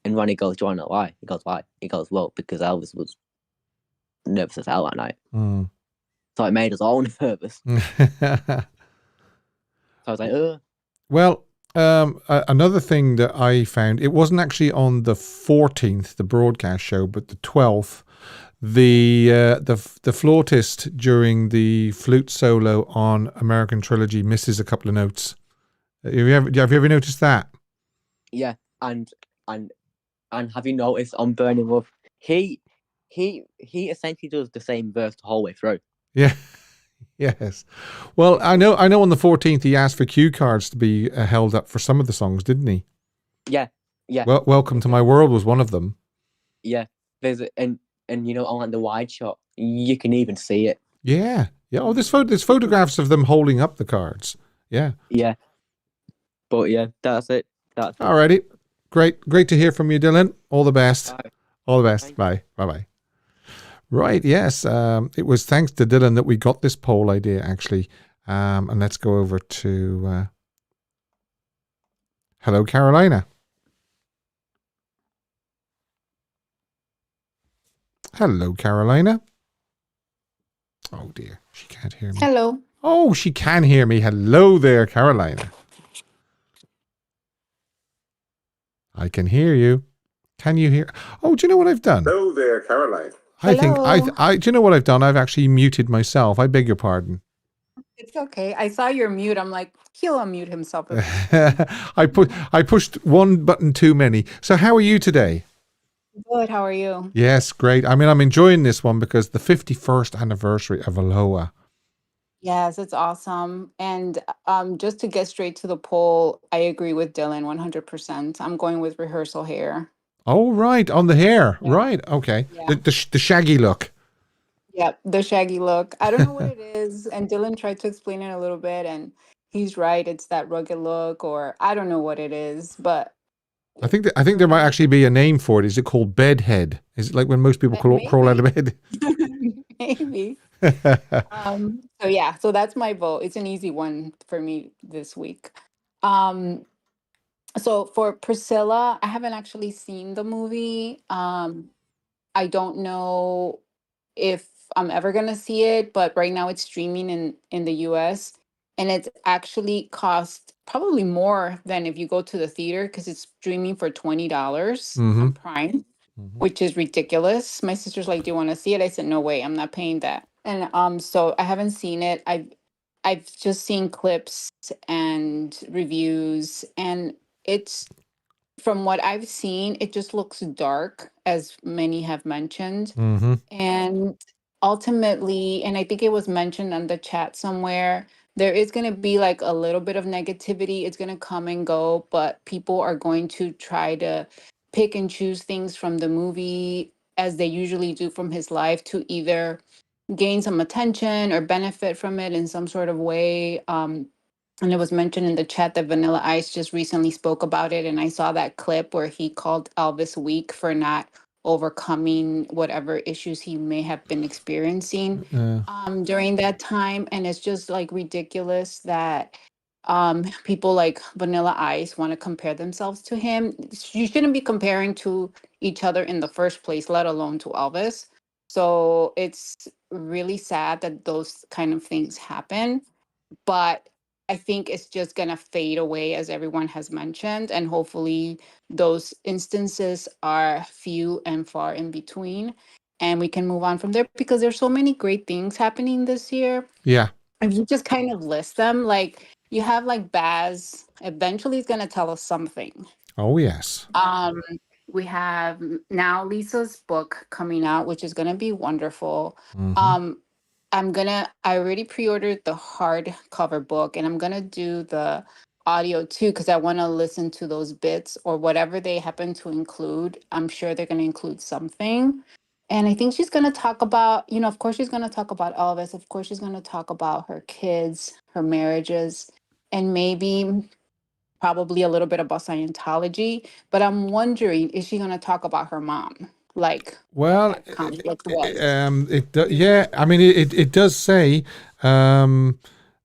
Speaker 5: And Ronnie goes, do you want to know why? He goes, why? He goes, well, because Elvis was nervous as hell that night. So it made us all nervous. So I was like, ugh.
Speaker 1: Well, another thing that I found, it wasn't actually on the 14th, the broadcast show, but the 12th, the flautist during the flute solo on American Trilogy misses a couple of notes. Have you ever noticed that?
Speaker 5: Yeah, and have you noticed on Burning Love, he essentially does the same verse the whole way through.
Speaker 1: Yeah. Yes. Well, I know on the 14th he asked for cue cards to be held up for some of the songs, didn't he?
Speaker 5: Yeah. Yeah.
Speaker 1: Well, Welcome to My World was one of them.
Speaker 5: Yeah. There's and you know, on like the wide shot, you can even see it.
Speaker 1: Yeah. Yeah. Oh, there's photographs of them holding up the cards. Yeah.
Speaker 5: Yeah. But yeah, that's it.
Speaker 1: Alrighty. Great to hear from you, Dylan. All the best.
Speaker 5: Bye.
Speaker 1: All the best. Bye. Bye. Right, yes. It was thanks to Dylan that we got this poll idea, actually. And let's go over to... Hello, Carolina. Hello, Carolina. Oh, dear. She can't hear me.
Speaker 6: Hello.
Speaker 1: Oh, she can hear me. Hello there, Carolina. I can hear you. Can you hear? Oh, do you know what I've done?
Speaker 7: Hello there, Caroline.
Speaker 1: I think do you know what I've done? I've actually muted myself. I beg your pardon.
Speaker 6: It's okay. I saw your mute. I'm like, he'll unmute himself.
Speaker 1: I pushed one button too many. So how are you today?
Speaker 6: Good. How are you?
Speaker 1: Yes, great. I mean, I'm enjoying this one because the 51st anniversary of Aloha.
Speaker 6: Yes, it's awesome. And just to get straight to the poll, I agree with Dylan 100%. I'm going with rehearsal hair.
Speaker 1: Oh, right. On the hair.
Speaker 6: Yeah.
Speaker 1: Right. Okay.
Speaker 6: Yeah.
Speaker 1: The shaggy look.
Speaker 6: Yep. The shaggy look. I don't know what it is. And Dylan tried to explain it a little bit. And he's right. It's that rugged look, or I don't know what it is. But
Speaker 1: I think there might actually be a name for it. Is it called bedhead Is it like when most people crawl out of bed?
Speaker 6: Maybe. So that's my vote. It's an easy one for me this week. Um, so for Priscilla, I haven't actually seen the movie. I don't know if I'm ever gonna see it, but right now it's streaming in the US, and it's actually cost probably more than if you go to the theater because it's streaming for $20
Speaker 1: Mm-hmm.
Speaker 6: on Prime,
Speaker 1: Mm-hmm.
Speaker 6: which is ridiculous. My sister's like, "Do you want to see it?" I said, "No way, I'm not paying that." And so I haven't seen it. I've just seen clips and reviews, and it's from what I've seen, it just looks dark, as many have mentioned.
Speaker 1: Mm-hmm.
Speaker 6: And ultimately, and I think it was mentioned on the chat somewhere, there is going to be like a little bit of negativity. It's going to come and go, but people are going to try to pick and choose things from the movie as they usually do from his life to either gain some attention or benefit from it in some sort of way. And it was mentioned in the chat that Vanilla Ice just recently spoke about it. And I saw that clip where he called Elvis weak for not overcoming whatever issues he may have been experiencing during that time. And it's just like ridiculous that people like Vanilla Ice want to compare themselves to him. You shouldn't be comparing to each other in the first place, let alone to Elvis. So it's really sad that those kind of things happen. But I think it's just going to fade away, as everyone has mentioned. And hopefully, those instances are few and far in between. And we can move on from there because there's so many great things happening this year.
Speaker 1: Yeah.
Speaker 6: If you just kind of list them, like you have like Baz, eventually is going to tell us something.
Speaker 1: Oh, yes.
Speaker 6: We have now Lisa's book coming out, which is going to be wonderful.
Speaker 1: Mm-hmm.
Speaker 6: I already pre-ordered the hardcover book, and I'm gonna do the audio too because I want to listen to those bits or whatever they happen to include. I'm sure they're gonna include something. And I think she's gonna talk about, of course she's gonna talk about Elvis, of course she's gonna talk about her kids, her marriages, and maybe probably a little bit about Scientology. But I'm wondering, is she gonna talk about her mom? Like what
Speaker 1: Well,
Speaker 6: that conflict was.
Speaker 1: yeah. I mean, it does say,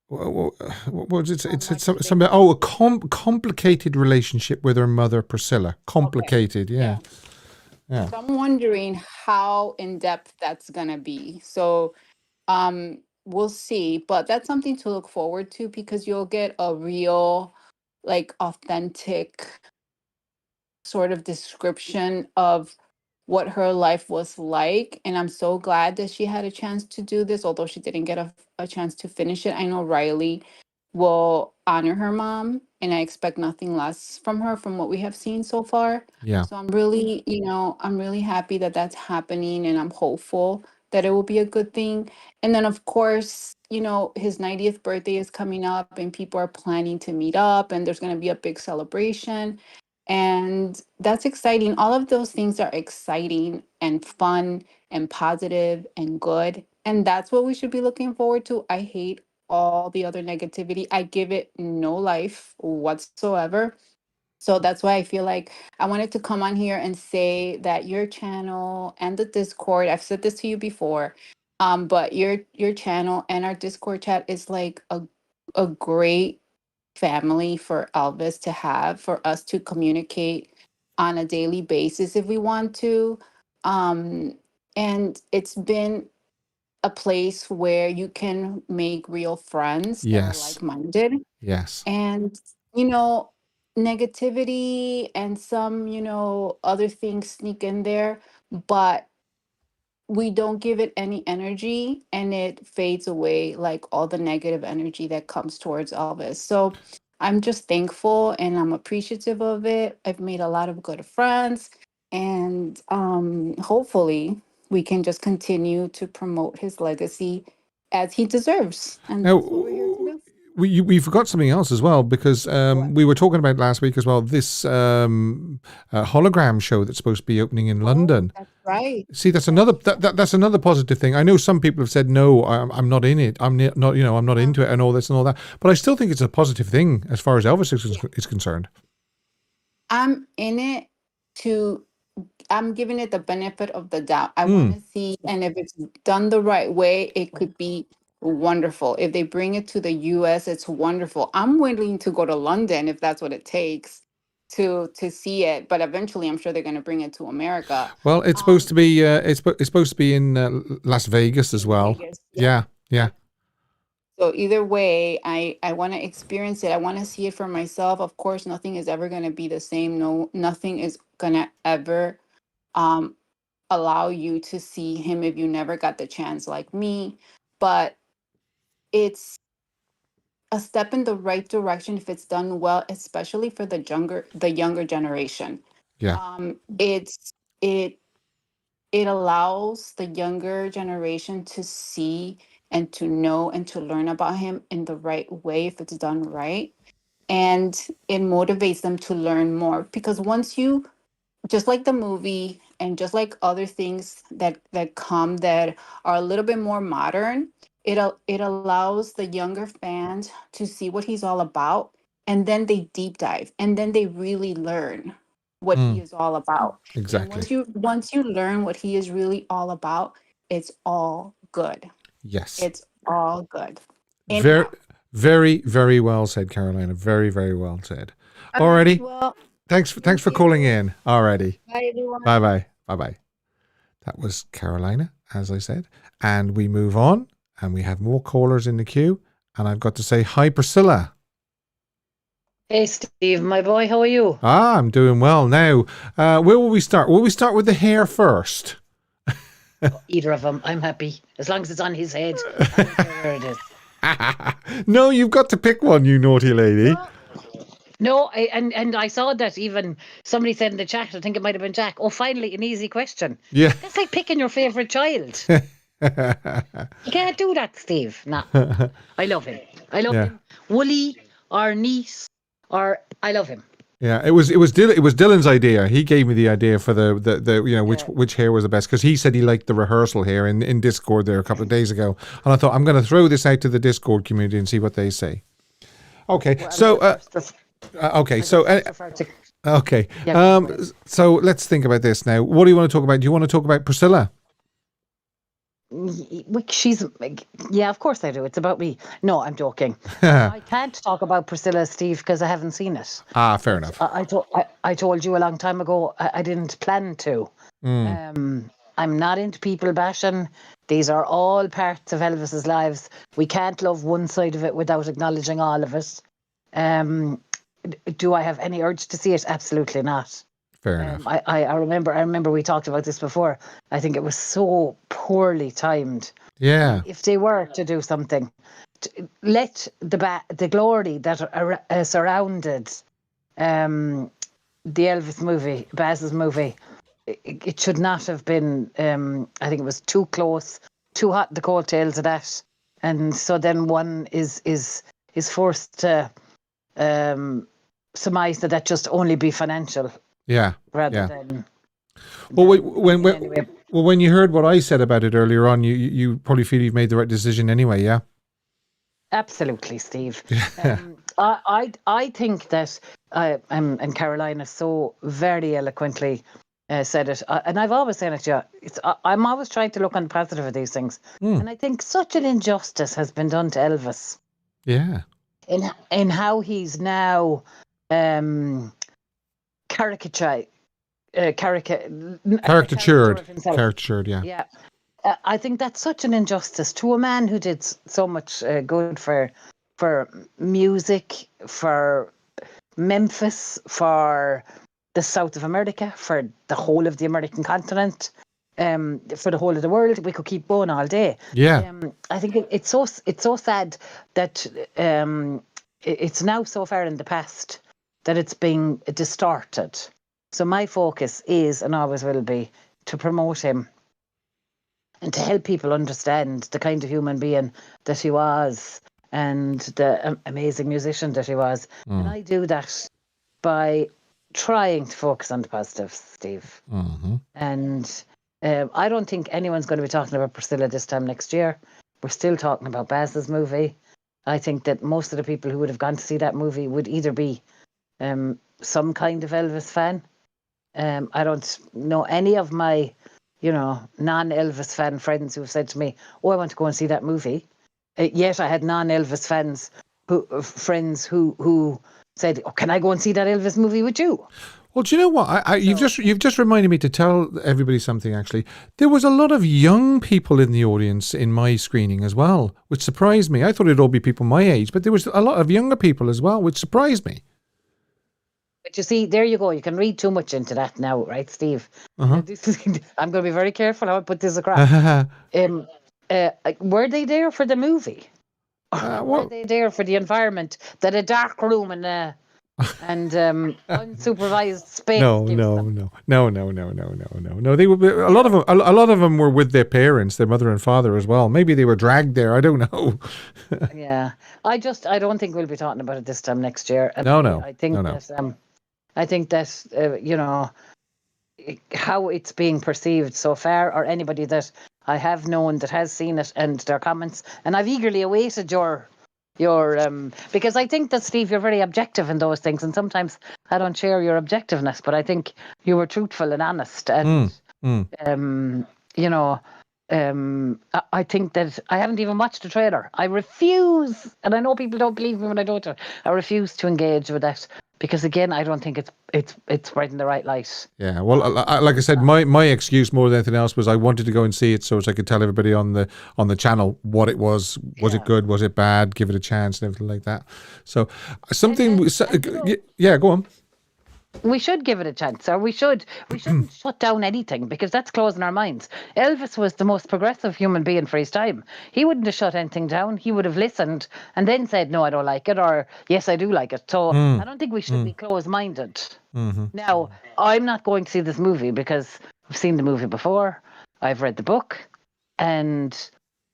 Speaker 1: what was it? It said something. Oh, a complicated relationship with her mother, Priscilla. Complicated, yeah. Yeah.
Speaker 6: So I'm wondering how in depth that's gonna be. So we'll see, but that's something to look forward to because you'll get a real, like, authentic sort of description of what her life was like. And I'm so glad that she had a chance to do this, although she didn't get a chance to finish it. I know Riley will honor her mom, and I expect nothing less from her from what we have seen so far.
Speaker 1: Yeah.
Speaker 6: So I'm really happy that that's happening, and I'm hopeful that it will be a good thing. And then, of course, his 90th birthday is coming up, and people are planning to meet up, and there's going to be a big celebration. And that's exciting. All of those things are exciting and fun and positive and good. And that's what we should be looking forward to. I hate all the other negativity. I give it no life whatsoever. So that's why I feel like I wanted to come on here and say that your channel and the Discord, I've said this to you before, but your channel and our Discord chat is like a great family for Elvis to have, for us to communicate on a daily basis if we want to. Um, and it's been a place where you can make real friends that are
Speaker 1: Yes.
Speaker 6: like-minded.
Speaker 1: Yes.
Speaker 6: And, you know, negativity and some, other things sneak in there, but we don't give it any energy and it fades away like all the negative energy that comes towards Elvis. So I'm just thankful and I'm appreciative of it. I've made a lot of good friends, and hopefully we can just continue to promote his legacy as he deserves. And
Speaker 1: Now,
Speaker 6: that's what we're here to do.
Speaker 1: we forgot something else as well because we were talking about last week as well. This hologram show that's supposed to be opening in London.
Speaker 6: That's right.
Speaker 1: See, that's another that's another positive thing. I know some people have said no, I'm not in it. I'm not, I'm not into it, and all this and all that. But I still think it's a positive thing as far as Elvis is concerned.
Speaker 6: I'm in it to I'm giving it the benefit of the doubt. I want to see, and if it's done the right way, it could be wonderful. If they bring it to the US, it's wonderful. I'm willing to go to London if that's what it takes to see it, but eventually I'm sure they're going to bring it to America.
Speaker 1: Well, it's supposed to be it's supposed to be in Las Vegas as well.
Speaker 6: Vegas,
Speaker 1: Yeah.
Speaker 6: So either way, I want to experience it. I want to see it for myself. Of course, nothing is ever going to be the same. No, nothing is going to ever allow you to see him if you never got the chance like me. But it's a step in the right direction if it's done well, especially for the younger generation.
Speaker 1: Yeah.
Speaker 6: It allows the younger generation to see and to know and to learn about him in the right way if it's done right. And it motivates them to learn more because once you, just like the movie and just like other things that come that are a little bit more modern, it allows the younger fans to see what he's all about, and then they deep dive and then they really learn what he is all about. And
Speaker 1: Exactly.
Speaker 6: once you learn what he is really all about, it's all good.
Speaker 1: Yes.
Speaker 6: It's all good.
Speaker 1: Very, very, very well said, Carolina. Very, very well said. Alrighty.
Speaker 4: Well,
Speaker 1: Thanks for calling in. Alrighty.
Speaker 4: bye everyone.
Speaker 1: Bye. That was Carolina, as I said. And we move on, and we have more callers in the queue. And I've got to say hi, Priscilla.
Speaker 7: Hey, Steve, my boy, how are you?
Speaker 1: I'm doing well. Now, where will we start? Will we start with the hair first?
Speaker 7: Either of them, I'm happy. As long as it's on his head. I don't care where it is.
Speaker 1: No, you've got to pick one, you naughty lady.
Speaker 7: No, and I saw that even somebody said in the chat, I think it might have been Jack, oh, finally, an easy question.
Speaker 1: Yeah.
Speaker 7: That's like picking your favourite child. You can't do that, Steve. No. I love him. Him. Wooly or Niece or I love him.
Speaker 1: Yeah, it was Dylan's idea. He gave me the idea for the which hair was the best because he said he liked the rehearsal hair in Discord there a couple of days ago, and I thought I'm going to throw this out to the Discord community and see what they say. Okay,
Speaker 7: Well,
Speaker 1: so
Speaker 7: okay.
Speaker 1: So let's think about this now. What do you want to talk about? Do you want to talk about Priscilla?
Speaker 7: She's, yeah, of course I do. It's about me. No, I'm joking. I can't talk about Priscilla, Steve, because I haven't seen it.
Speaker 1: Fair enough.
Speaker 7: I told you a long time ago I didn't plan to. I'm not into people bashing. These are all parts of Elvis's lives. We can't love one side of it without acknowledging all of it. Do I have any urge to see it? Absolutely not.
Speaker 1: Fair enough.
Speaker 7: I remember we talked about this before. I think it was so poorly timed.
Speaker 1: Yeah.
Speaker 7: If they were to do something, let the glory that surrounded the Elvis movie, Baz's movie, it should not have been. I think it was too close, too hot the coattails of that, and so then one is forced to surmise that just only be financial.
Speaker 1: Yeah.
Speaker 7: Rather than.
Speaker 1: Well, when you heard what I said about it earlier on, you probably feel you've made the right decision anyway. Yeah.
Speaker 7: Absolutely, Steve. I think that and Carolina so very eloquently said it, and I've always said it. Yeah, I'm always trying to look on the positive of these things, and I think such an injustice has been done to Elvis.
Speaker 1: Yeah.
Speaker 7: In how he's now caricatured.
Speaker 1: Caricatured, yeah.
Speaker 7: Yeah. I think that's such an injustice to a man who did so much good for music, for Memphis, for the South of America, for the whole of the American continent, for the whole of the world. We could keep going all day.
Speaker 1: Yeah.
Speaker 7: I think it's so sad that it's now so far in the past that it's being distorted. So my focus is, and always will be, to promote him and to help people understand the kind of human being that he was and the amazing musician that he was. And I do that by trying to focus on the positives, Steve. And I don't think anyone's going to be talking about Priscilla this time next year. We're still talking about Baz's movie. I think that most of the people who would have gone to see that movie would either be some kind of Elvis fan, I don't know any of my, non-Elvis fan friends who have said to me, "Oh, I want to go and see that movie." Yet I had non-Elvis friends who said, "Oh, can I go and see that Elvis movie with you?"
Speaker 1: Well, do you know what? You've just reminded me to tell everybody something. Actually, there was a lot of young people in the audience in my screening as well, which surprised me. I thought it'd all be people my age, but there was a lot of younger people as well, which surprised me.
Speaker 7: But you see, there you go. You can read too much into that now, right, Steve?
Speaker 1: Uh-huh.
Speaker 7: I'm going to be very careful how I put this across. Were they there for the movie? Were they there for the environment that a dark room and unsupervised space gives them?
Speaker 1: No. They were a lot of them. A lot of them were with their parents, their mother and father as well. Maybe they were dragged there. I don't know.
Speaker 7: Yeah, I don't think we'll be talking about it this time next year. And
Speaker 1: No.
Speaker 7: I think that how it's being perceived so far, or anybody that I have known that has seen it and their comments, and I've eagerly awaited your because I think that, Steve, you're very objective in those things, and sometimes I don't share your objectiveness, but I think you were truthful and honest, and I think that I haven't even watched the trailer. I refuse, and I know people don't believe me when I don't. I refuse to engage with that because, again, I don't think it's right in the right light.
Speaker 1: Yeah, well, like I said, my excuse more than anything else was I wanted to go and see it so as I could tell everybody on the channel what it was. Was it good? Was it bad? Give it a chance and everything like that. So go on.
Speaker 7: We should give it a chance, or we shouldn't shut down anything, because that's closing our minds. Elvis was the most progressive human being for his time. He wouldn't have shut anything down. He would have listened and then said, "No, I don't like it," or "Yes, I do like it." So I don't think we should be closed-minded.
Speaker 1: Mm-hmm.
Speaker 7: Now, I'm not going to see this movie because I've seen the movie before. I've read the book, and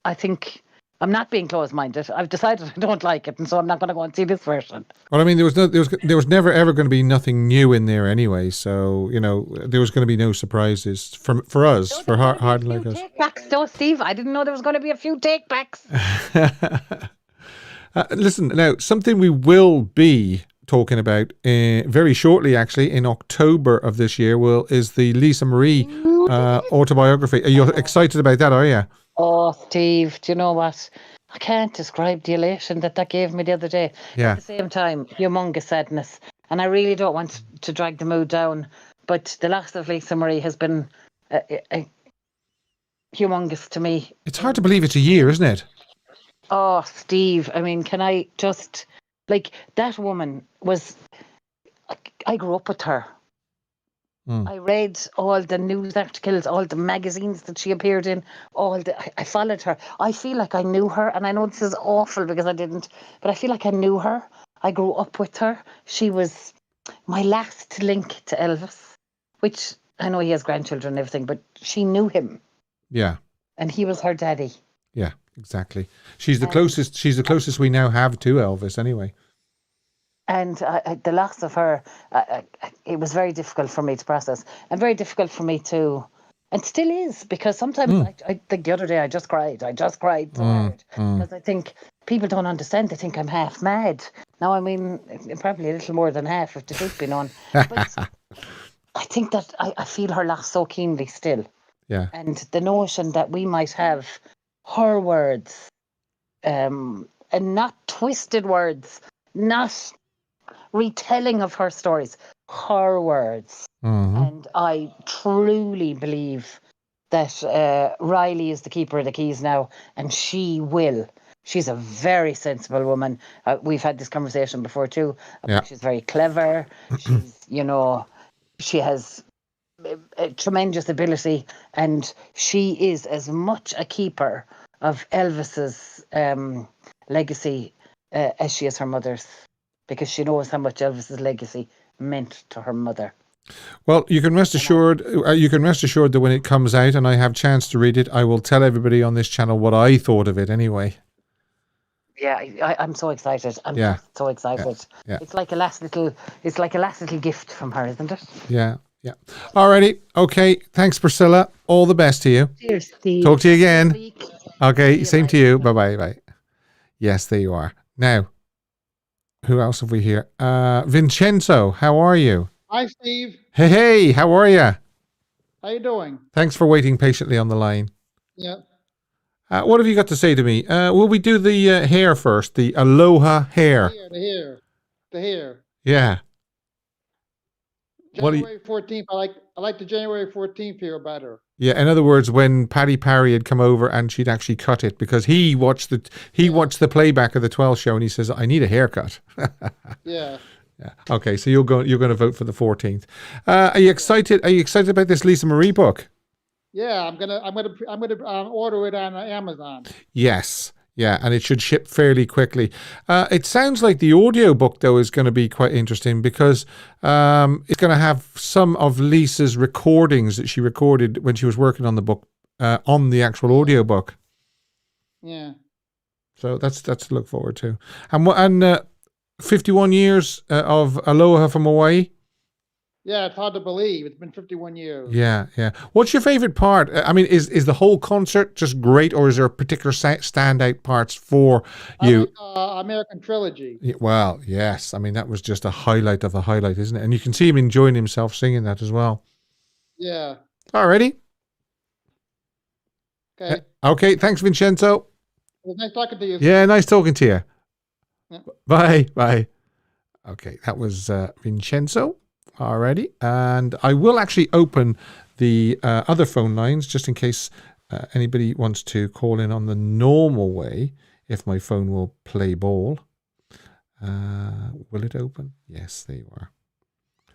Speaker 7: I think I'm not being closed-minded. I've decided I don't like it, and so I'm not going to go and see this version.
Speaker 1: Well, I mean, there was never ever going to be nothing new in there anyway. So there was going to be no surprises for us, for hard like us.
Speaker 7: Take-backs, though, Steve. I didn't know there was going to be a few take-backs.
Speaker 1: Listen, now something we will be talking about very shortly, actually, in October of this year, is the Lisa Marie autobiography. Are you excited about that? Are you?
Speaker 7: Oh, Steve, do you know what? I can't describe the elation that gave me the other day.
Speaker 1: Yeah.
Speaker 7: At the same time, humongous sadness. And I really don't want to drag the mood down. But the loss of Lisa Marie has been humongous to me.
Speaker 1: It's hard to believe it's a year, isn't it?
Speaker 7: Oh, Steve, I mean, can I just... that woman was... I grew up with her. I read all the news articles, all the magazines that she appeared in, I followed her. I feel like I knew her, and I know this is awful because I didn't, but I feel like I knew her. I grew up with her. She was my last link to Elvis, which I know he has grandchildren and everything, but she knew him.
Speaker 1: Yeah.
Speaker 7: And he was her daddy.
Speaker 1: Yeah, exactly. She's the closest we now have to Elvis anyway.
Speaker 7: And the loss of her, it was very difficult for me to process, and very difficult for me to, and still is, because sometimes I think the other day I just cried so hard, because I think people don't understand. They think I'm half mad. Now, I mean, probably a little more than half, if the truth be known. But I think that I feel her loss so keenly still.
Speaker 1: Yeah.
Speaker 7: And the notion that we might have her words, and not twisted words, not retelling of her stories, her words. And I truly believe that Riley is the keeper of the keys now, and she will. She's a very sensible woman. We've had this conversation before too. She's very clever. She's, she has a tremendous ability, and she is as much a keeper of Elvis's legacy as she is her mother's, because she knows how much Elvis's legacy meant to her mother.
Speaker 1: Well, you can rest assured that when it comes out and I have a chance to read it, I will tell everybody on this channel what I thought of it anyway.
Speaker 7: Yeah, I'm so excited. I'm just so excited. Yeah. It's like a last little gift from her, isn't it?
Speaker 1: Yeah. Yeah. Alrighty. Okay. Thanks, Priscilla. All the best to you.
Speaker 7: Cheers, Steve.
Speaker 1: Talk to you again. Okay. Same to you. Bye. Bye. Yes, there you are. Now, who else have we here? Vincenzo, how are you?
Speaker 8: Hi, Steve.
Speaker 1: Hey, how are you?
Speaker 8: How you doing?
Speaker 1: Thanks for waiting patiently on the line.
Speaker 8: Yeah.
Speaker 1: What have you got to say to me? Will we do the hair first? The Aloha hair.
Speaker 8: The hair.
Speaker 1: Yeah.
Speaker 8: January 14th. I like the January 14th hair better.
Speaker 1: Yeah, in other words, when Paddy Parry had come over and she'd actually cut it because he watched the playback of the 12 show and he says, I need a haircut.
Speaker 8: Yeah.
Speaker 1: Yeah. Okay, so you're going to vote for the 14th. Are you excited? Are you excited about this Lisa Marie book?
Speaker 8: Yeah, I'm gonna order it on Amazon.
Speaker 1: Yes. Yeah, and it should ship fairly quickly. It sounds like the audio book, though, is going to be quite interesting because it's going to have some of Lisa's recordings that she recorded when she was working on the book on the actual audio book.
Speaker 8: Yeah.
Speaker 1: So that's to look forward to. And 51 years of Aloha from Hawaii.
Speaker 8: Yeah, it's hard to believe. It's been 51 years.
Speaker 1: Yeah, yeah. What's your favorite part? I mean, is the whole concert just great, or is there particular standout parts for you?
Speaker 8: I like, American Trilogy.
Speaker 1: Well, yes. I mean, that was just a highlight of a highlight, isn't it? And you can see him enjoying himself singing that as well.
Speaker 8: Yeah.
Speaker 1: Alrighty.
Speaker 8: Okay.
Speaker 1: Okay. Thanks, Vincenzo.
Speaker 8: It was nice talking to you.
Speaker 1: Yeah, nice talking to you.
Speaker 8: Yeah.
Speaker 1: Bye. Bye. Okay, that was Vincenzo. Alrighty, and I will actually open the other phone lines just in case anybody wants to call in on the normal way. If my phone will play ball, will it open? Yes, there you are.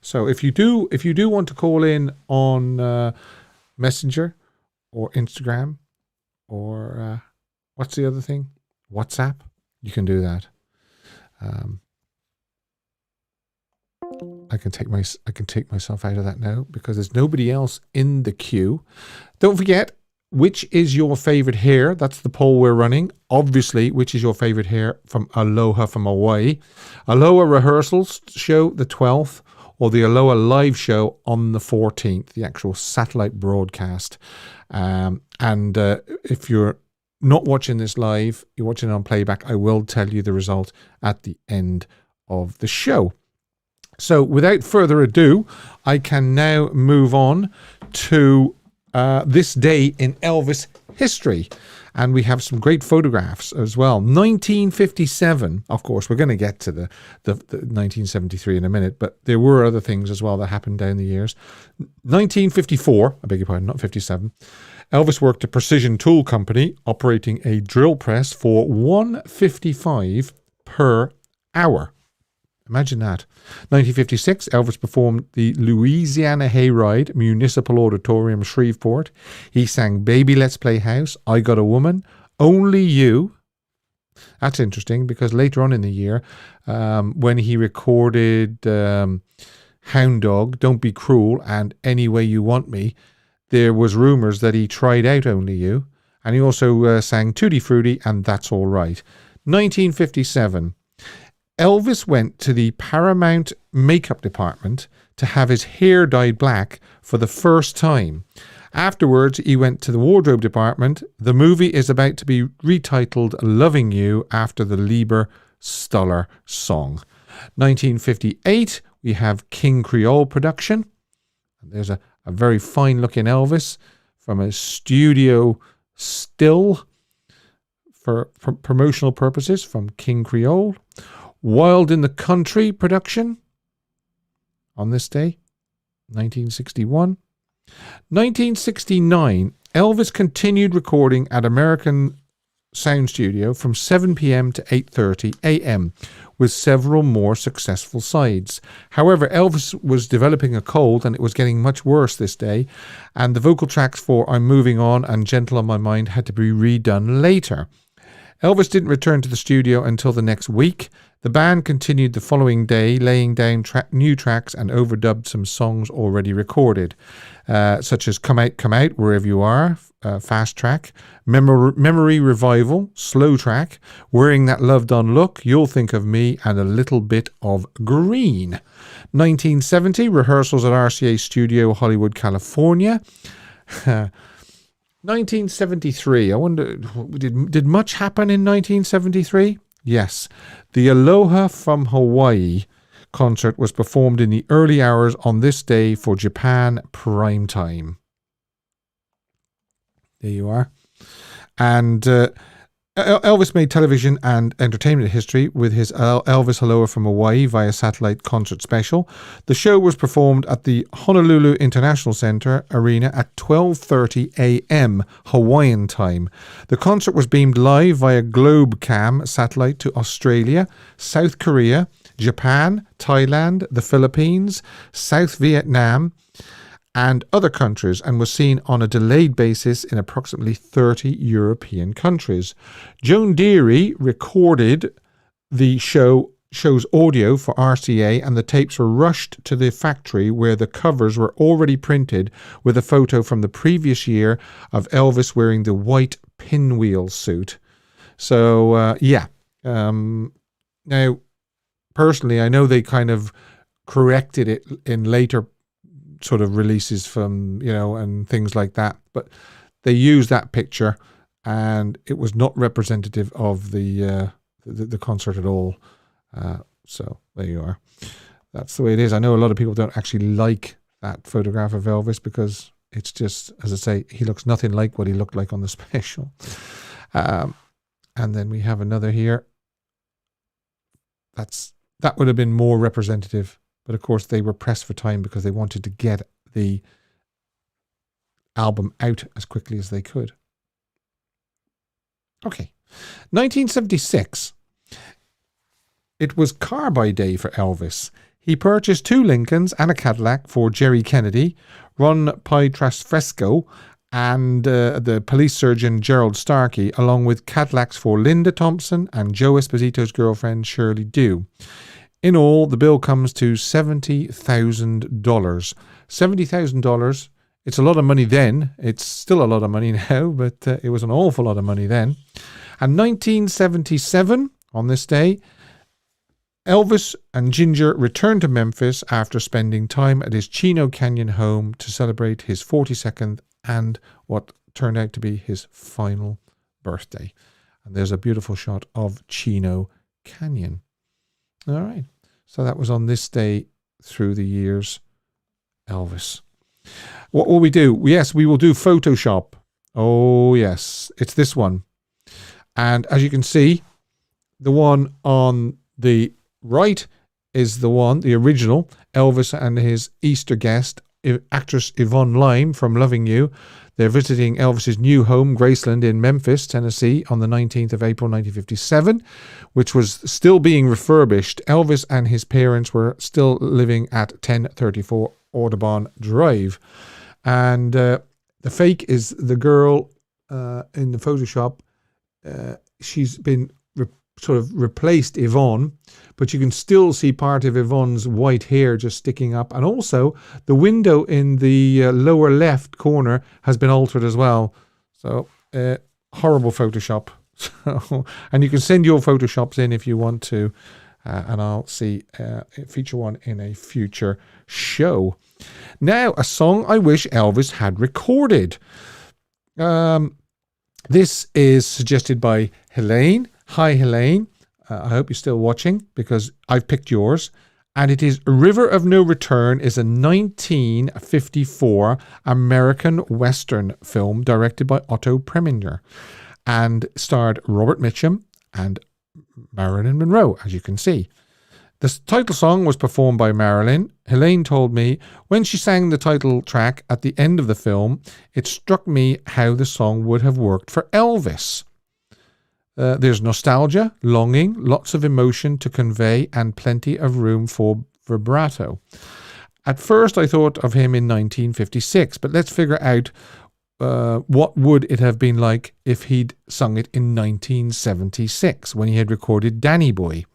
Speaker 1: So if you do want to call in on Messenger or Instagram or what's the other thing? WhatsApp, you can do that. I can take myself out of that now because there's nobody else in the queue. Don't forget, which is your favorite hair? That's the poll we're running. Obviously, which is your favorite hair from Aloha from Hawaii? Aloha rehearsals show the 12th or the Aloha live show on the 14th, the actual satellite broadcast. And if you're not watching this live, you're watching it on playback, I will tell you the result at the end of the show. So without further ado, I can now move on to this day in Elvis history. And we have some great photographs as well. 1957, of course, we're going to get to the 1973 in a minute, but there were other things as well that happened down the years. 1954, I beg your pardon, not 57. Elvis worked a Precision Tool Company operating a drill press for $1.55 per hour. Imagine that. 1956, Elvis performed the Louisiana Hayride, Municipal Auditorium, Shreveport. He sang Baby Let's Play House, I Got a Woman, Only You. That's interesting because later on in the year, when he recorded Hound Dog, Don't Be Cruel, and Any Way You Want Me, there was rumors that he tried out Only You. And he also sang Tutti Frutti and That's All Right. 1957. Elvis went to the Paramount makeup department to have his hair dyed black for the first time. Afterwards, he went to the wardrobe department. The movie is about to be retitled Loving You after the Lieber Stoller song. 1958, we have King Creole production. There's a very fine-looking Elvis from a studio still for promotional purposes from King Creole. Wild in the Country production on this day, 1961. 1969, Elvis continued recording at American Sound Studio from 7 p.m. to 8:30 a.m. with several more successful sides. However, Elvis was developing a cold and it was getting much worse this day, and the vocal tracks for I'm Moving On and Gentle on My Mind had to be redone later. Elvis didn't return to the studio until the next week. The band continued the following day, laying down new tracks and overdubbed some songs already recorded, such as Come Out, Wherever You Are, fast track, Memory Revival, slow track, Wearing That Loved On Look, You'll Think of Me, and a little bit of Green. 1970, rehearsals at RCA Studio, Hollywood, California. 1973, I wonder, did much happen in 1973? Yes. The Aloha from Hawaii concert was performed in the early hours on this day for Japan prime time. There you are. And Elvis made television and entertainment history with his Elvis Aloha from Hawaii via satellite concert special. The show was performed at the Honolulu International Center Arena at 12:30 a.m. Hawaiian time. The concert was beamed live via Globecam satellite to Australia, South Korea, Japan, Thailand, the Philippines, South Vietnam, and other countries, and was seen on a delayed basis in approximately 30 European countries. Joan Deary recorded the show's audio for RCA, and the tapes were rushed to the factory where the covers were already printed with a photo from the previous year of Elvis wearing the white pinwheel suit. So, now, personally, I know they kind of corrected it in later sort of releases from, and things like that, but they used that picture and it was not representative of the concert at all. So there you are. That's the way it is. I know a lot of people don't actually like that photograph of Elvis because it's just, as I say, he looks nothing like what he looked like on the special. And then we have another here. That would have been more representative. But of course, they were pressed for time because they wanted to get the album out as quickly as they could. Okay. 1976. It was car by day for Elvis. He purchased 2 Lincolns and a Cadillac for Jerry Kennedy, Ron Pietrasfresco, and the police surgeon Gerald Starkey, along with Cadillacs for Linda Thompson and Joe Esposito's girlfriend Shirley Dew. In all, the bill comes to $70,000. $70,000. It's a lot of money then. It's still a lot of money now, but it was an awful lot of money then. And 1977, on this day, Elvis and Ginger returned to Memphis after spending time at his Chino Canyon home to celebrate his 42nd and what turned out to be his final birthday. And there's a beautiful shot of Chino Canyon. All right. So that was on this day through the years, Elvis. What will we do? Yes, we will do Photoshop. Oh, yes. It's this one. And as you can see, the one on the right is the original, Elvis and his Easter guest, actress Yvonne Lime from Loving You. They're visiting Elvis's new home, Graceland, in Memphis, Tennessee, on the 19th of April, 1957, which was still being refurbished. Elvis and his parents were still living at 1034 Audubon Drive. And the fake is the girl in the Photoshop. She's been sort of replaced Yvonne, but you can still see part of Yvonne's white hair just sticking up. And also the window in the lower left corner has been altered as well. So horrible Photoshop. So, and you can send your Photoshops in if you want to, and I'll feature one in a future show. Now, a song I wish Elvis had recorded. This is suggested by Helene. Hi, Helene. I hope you're still watching because I've picked yours. And it is River of No Return is a 1954 American Western film directed by Otto Preminger and starred Robert Mitchum and Marilyn Monroe, as you can see. The title song was performed by Marilyn. Helene told me when she sang the title track at the end of the film, it struck me how the song would have worked for Elvis. There's nostalgia, longing, lots of emotion to convey, and plenty of room for vibrato. At first, I thought of him in 1956, but let's figure out what would it have been like if he'd sung it in 1976 when he had recorded Danny Boy.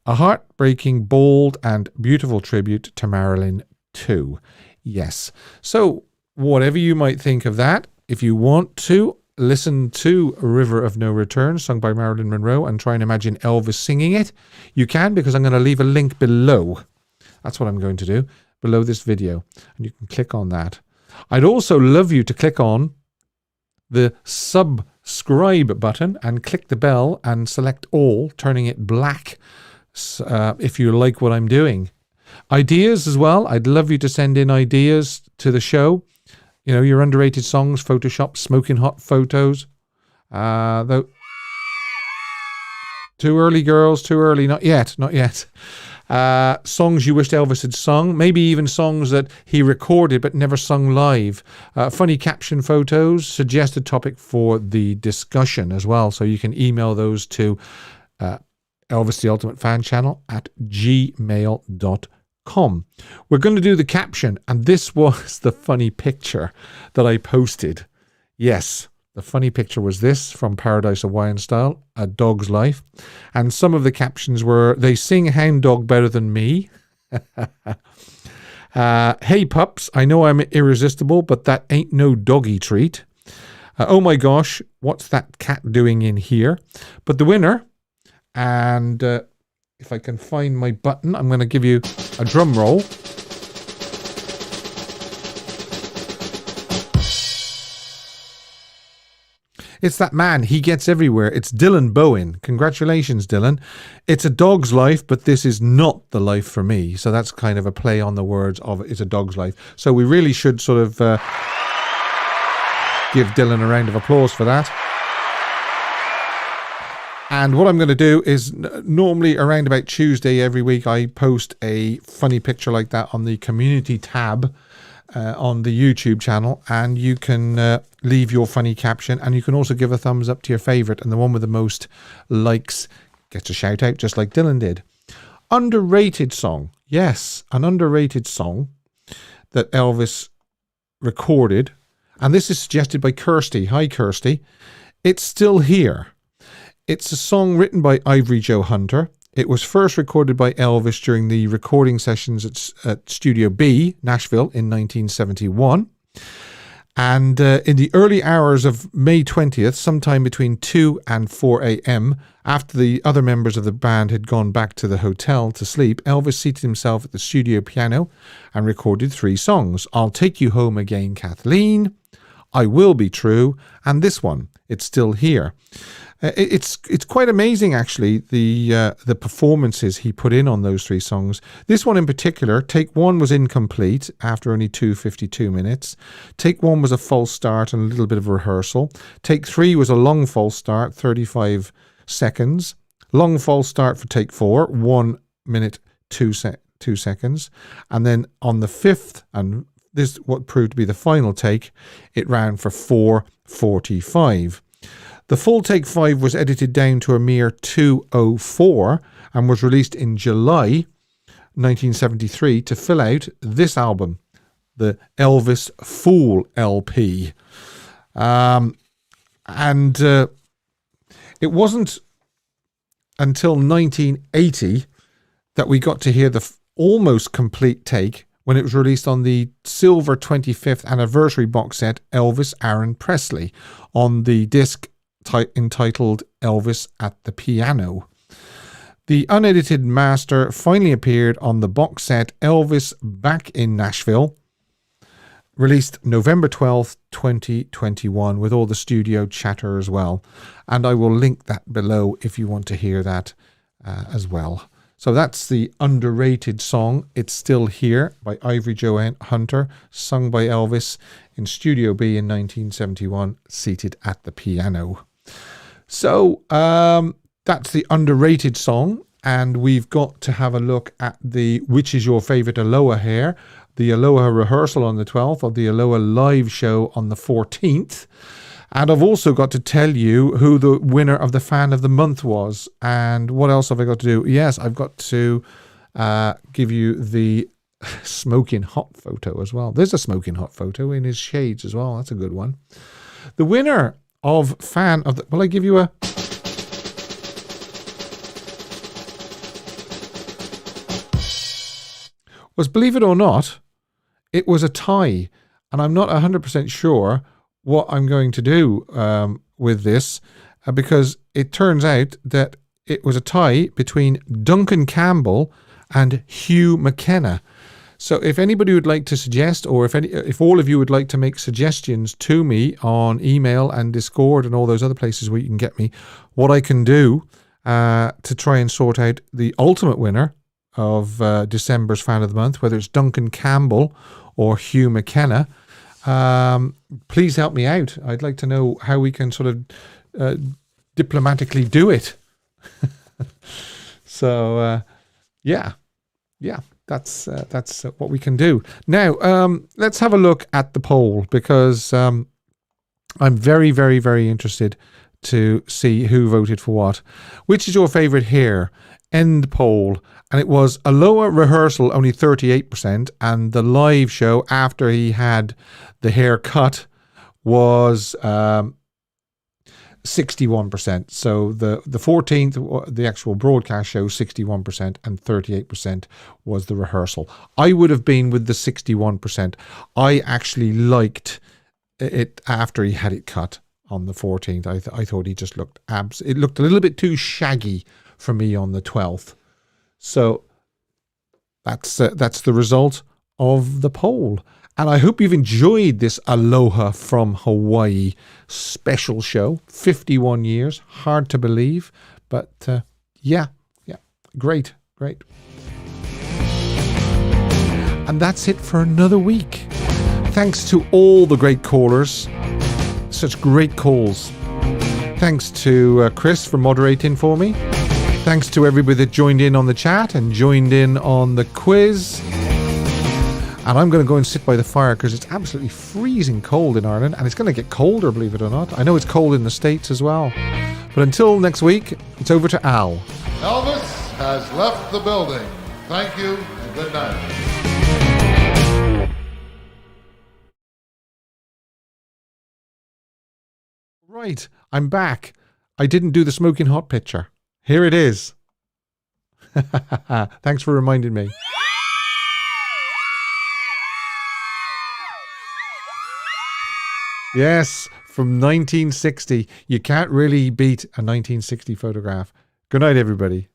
Speaker 1: A heartbreaking, bold, and beautiful tribute to Marilyn too. Yes. So, whatever you might think of that, if you want to listen to River of No Return, sung by Marilyn Monroe, and try and imagine Elvis singing it, you can, because I'm going to leave a link below. That's what I'm going to do, below this video. And you can click on that. I'd also love you to click on the subscribe button and click the bell and select all, turning it black if you like what I'm doing. Ideas as well. I'd love you to send in ideas to the show. You know, your underrated songs, Photoshop, smoking hot photos. Though too early, girls, too early. Not yet. Songs you wished Elvis had sung. Maybe even songs that he recorded but never sung live. Funny caption photos. Suggested topic for the discussion as well. So you can email those to Elvis the Ultimate Fan Channel at gmail.com. We're going to do the caption, and this was the funny picture that I posted. Yes, the funny picture was this from Paradise Hawaiian Style, A Dog's Life. And some of the captions were, they sing Hound Dog better than me. Hey pups, I know I'm irresistible, but that ain't no doggy treat. Oh my gosh, what's that cat doing in here? But the winner, and if I can find my button, I'm going to give you a drum roll. It's that man. He gets everywhere. It's Dylan Bowen. Congratulations, Dylan. It's a dog's life, but this is not the life for me. So that's kind of a play on the words of it's a dog's life. So we really should sort of give Dylan a round of applause for that. And what I'm going to do is normally around about Tuesday every week, I post a funny picture like that on the community tab on the YouTube channel, and you can leave your funny caption, and you can also give a thumbs up to your favorite, and the one with the most likes gets a shout out, just like Dylan did. Underrated song. Yes, an underrated song that Elvis recorded, and this is suggested by Kirsty. Hi, Kirsty. It's Still Here. It's a song written by Ivory Joe Hunter. It was first recorded by Elvis during the recording sessions at Studio B, Nashville, in 1971. And in the early hours of May 20th, sometime between 2 and 4 a.m., after the other members of the band had gone back to the hotel to sleep, Elvis seated himself at the studio piano and recorded 3 songs. I'll Take You Home Again, Kathleen, I Will Be True, and this one, It's Still Here. It's quite amazing, actually, the performances he put in on those 3 songs. This one in particular, take 1 was incomplete after only 2:52 minutes. Take 1 was a false start and a little bit of rehearsal. Take 3 was a long false start, 35 seconds. Long false start for take 4, 1 minute, 2 seconds. And then on the 5th, and this what proved to be the final take, it ran for 4:45. The full take 5 was edited down to a mere 2:04 and was released in July 1973 to fill out this album, the Elvis Fool LP. It wasn't until 1980 that we got to hear the almost complete take when it was released on the silver 25th anniversary box set Elvis Aaron Presley on the disc entitled Elvis at the Piano. The unedited master finally appeared on the box set Elvis Back in Nashville, released November 12th, 2021, with all the studio chatter as well. And I will link that below if you want to hear that as well. So that's the underrated song, It's Still Here, by Ivory Joe Hunter, sung by Elvis in Studio B in 1971, seated at the piano. So that's the underrated song, and we've got to have a look at the which is your favorite Aloha hair, the Aloha rehearsal on the 12th, or the Aloha live show on the 14th. And I've also got to tell you who the winner of the Fan of the Month was. And what else have I got to do? Yes, I've got to give you the smoking hot photo as well. There's a smoking hot photo in his shades as well. That's a good one. The winner of Fan of the... Will I give you a... was, believe it or not, it was a tie. And I'm not 100% sure what I'm going to do with this because it turns out that it was a tie between Duncan Campbell and Hugh McKenna. So if anybody would like to suggest, or if all of you would like to make suggestions to me on email and Discord and all those other places where you can get me, what I can do to try and sort out the ultimate winner of December's Fan of the Month, whether it's Duncan Campbell or Hugh McKenna. Please help me out. I'd like to know how we can sort of diplomatically do it. So, yeah, that's what we can do. Now, let's have a look at the poll, because I'm very, very, very interested to see who voted for what. Which is your favourite hair? End poll. And it was a lower rehearsal, only 38%, and the live show after he had the hair cut was 61%. So the 14th, the actual broadcast show, 61%, and 38% was the rehearsal. I would have been with the 61%. I actually liked it after he had it cut on the 14th. I thought he just looked it looked a little bit too shaggy for me on the 12th. So that's the result of the poll. And I hope you've enjoyed this Aloha from Hawaii special show. 51 years. Hard to believe. But yeah. Great. And that's it for another week. Thanks to all the great callers. Such great calls. Thanks to Chris for moderating for me. Thanks to everybody that joined in on the chat and joined in on the quiz. And I'm going to go and sit by the fire because it's absolutely freezing cold in Ireland, and it's going to get colder, believe it or not. I know it's cold in the States as well. But until next week, it's over to Al.
Speaker 9: Elvis has left the building. Thank you and good night.
Speaker 1: Right, I'm back. I didn't do the smoking hot picture. Here it is. Thanks for reminding me. Yes, from 1960. You can't really beat a 1960 photograph. Good night, everybody.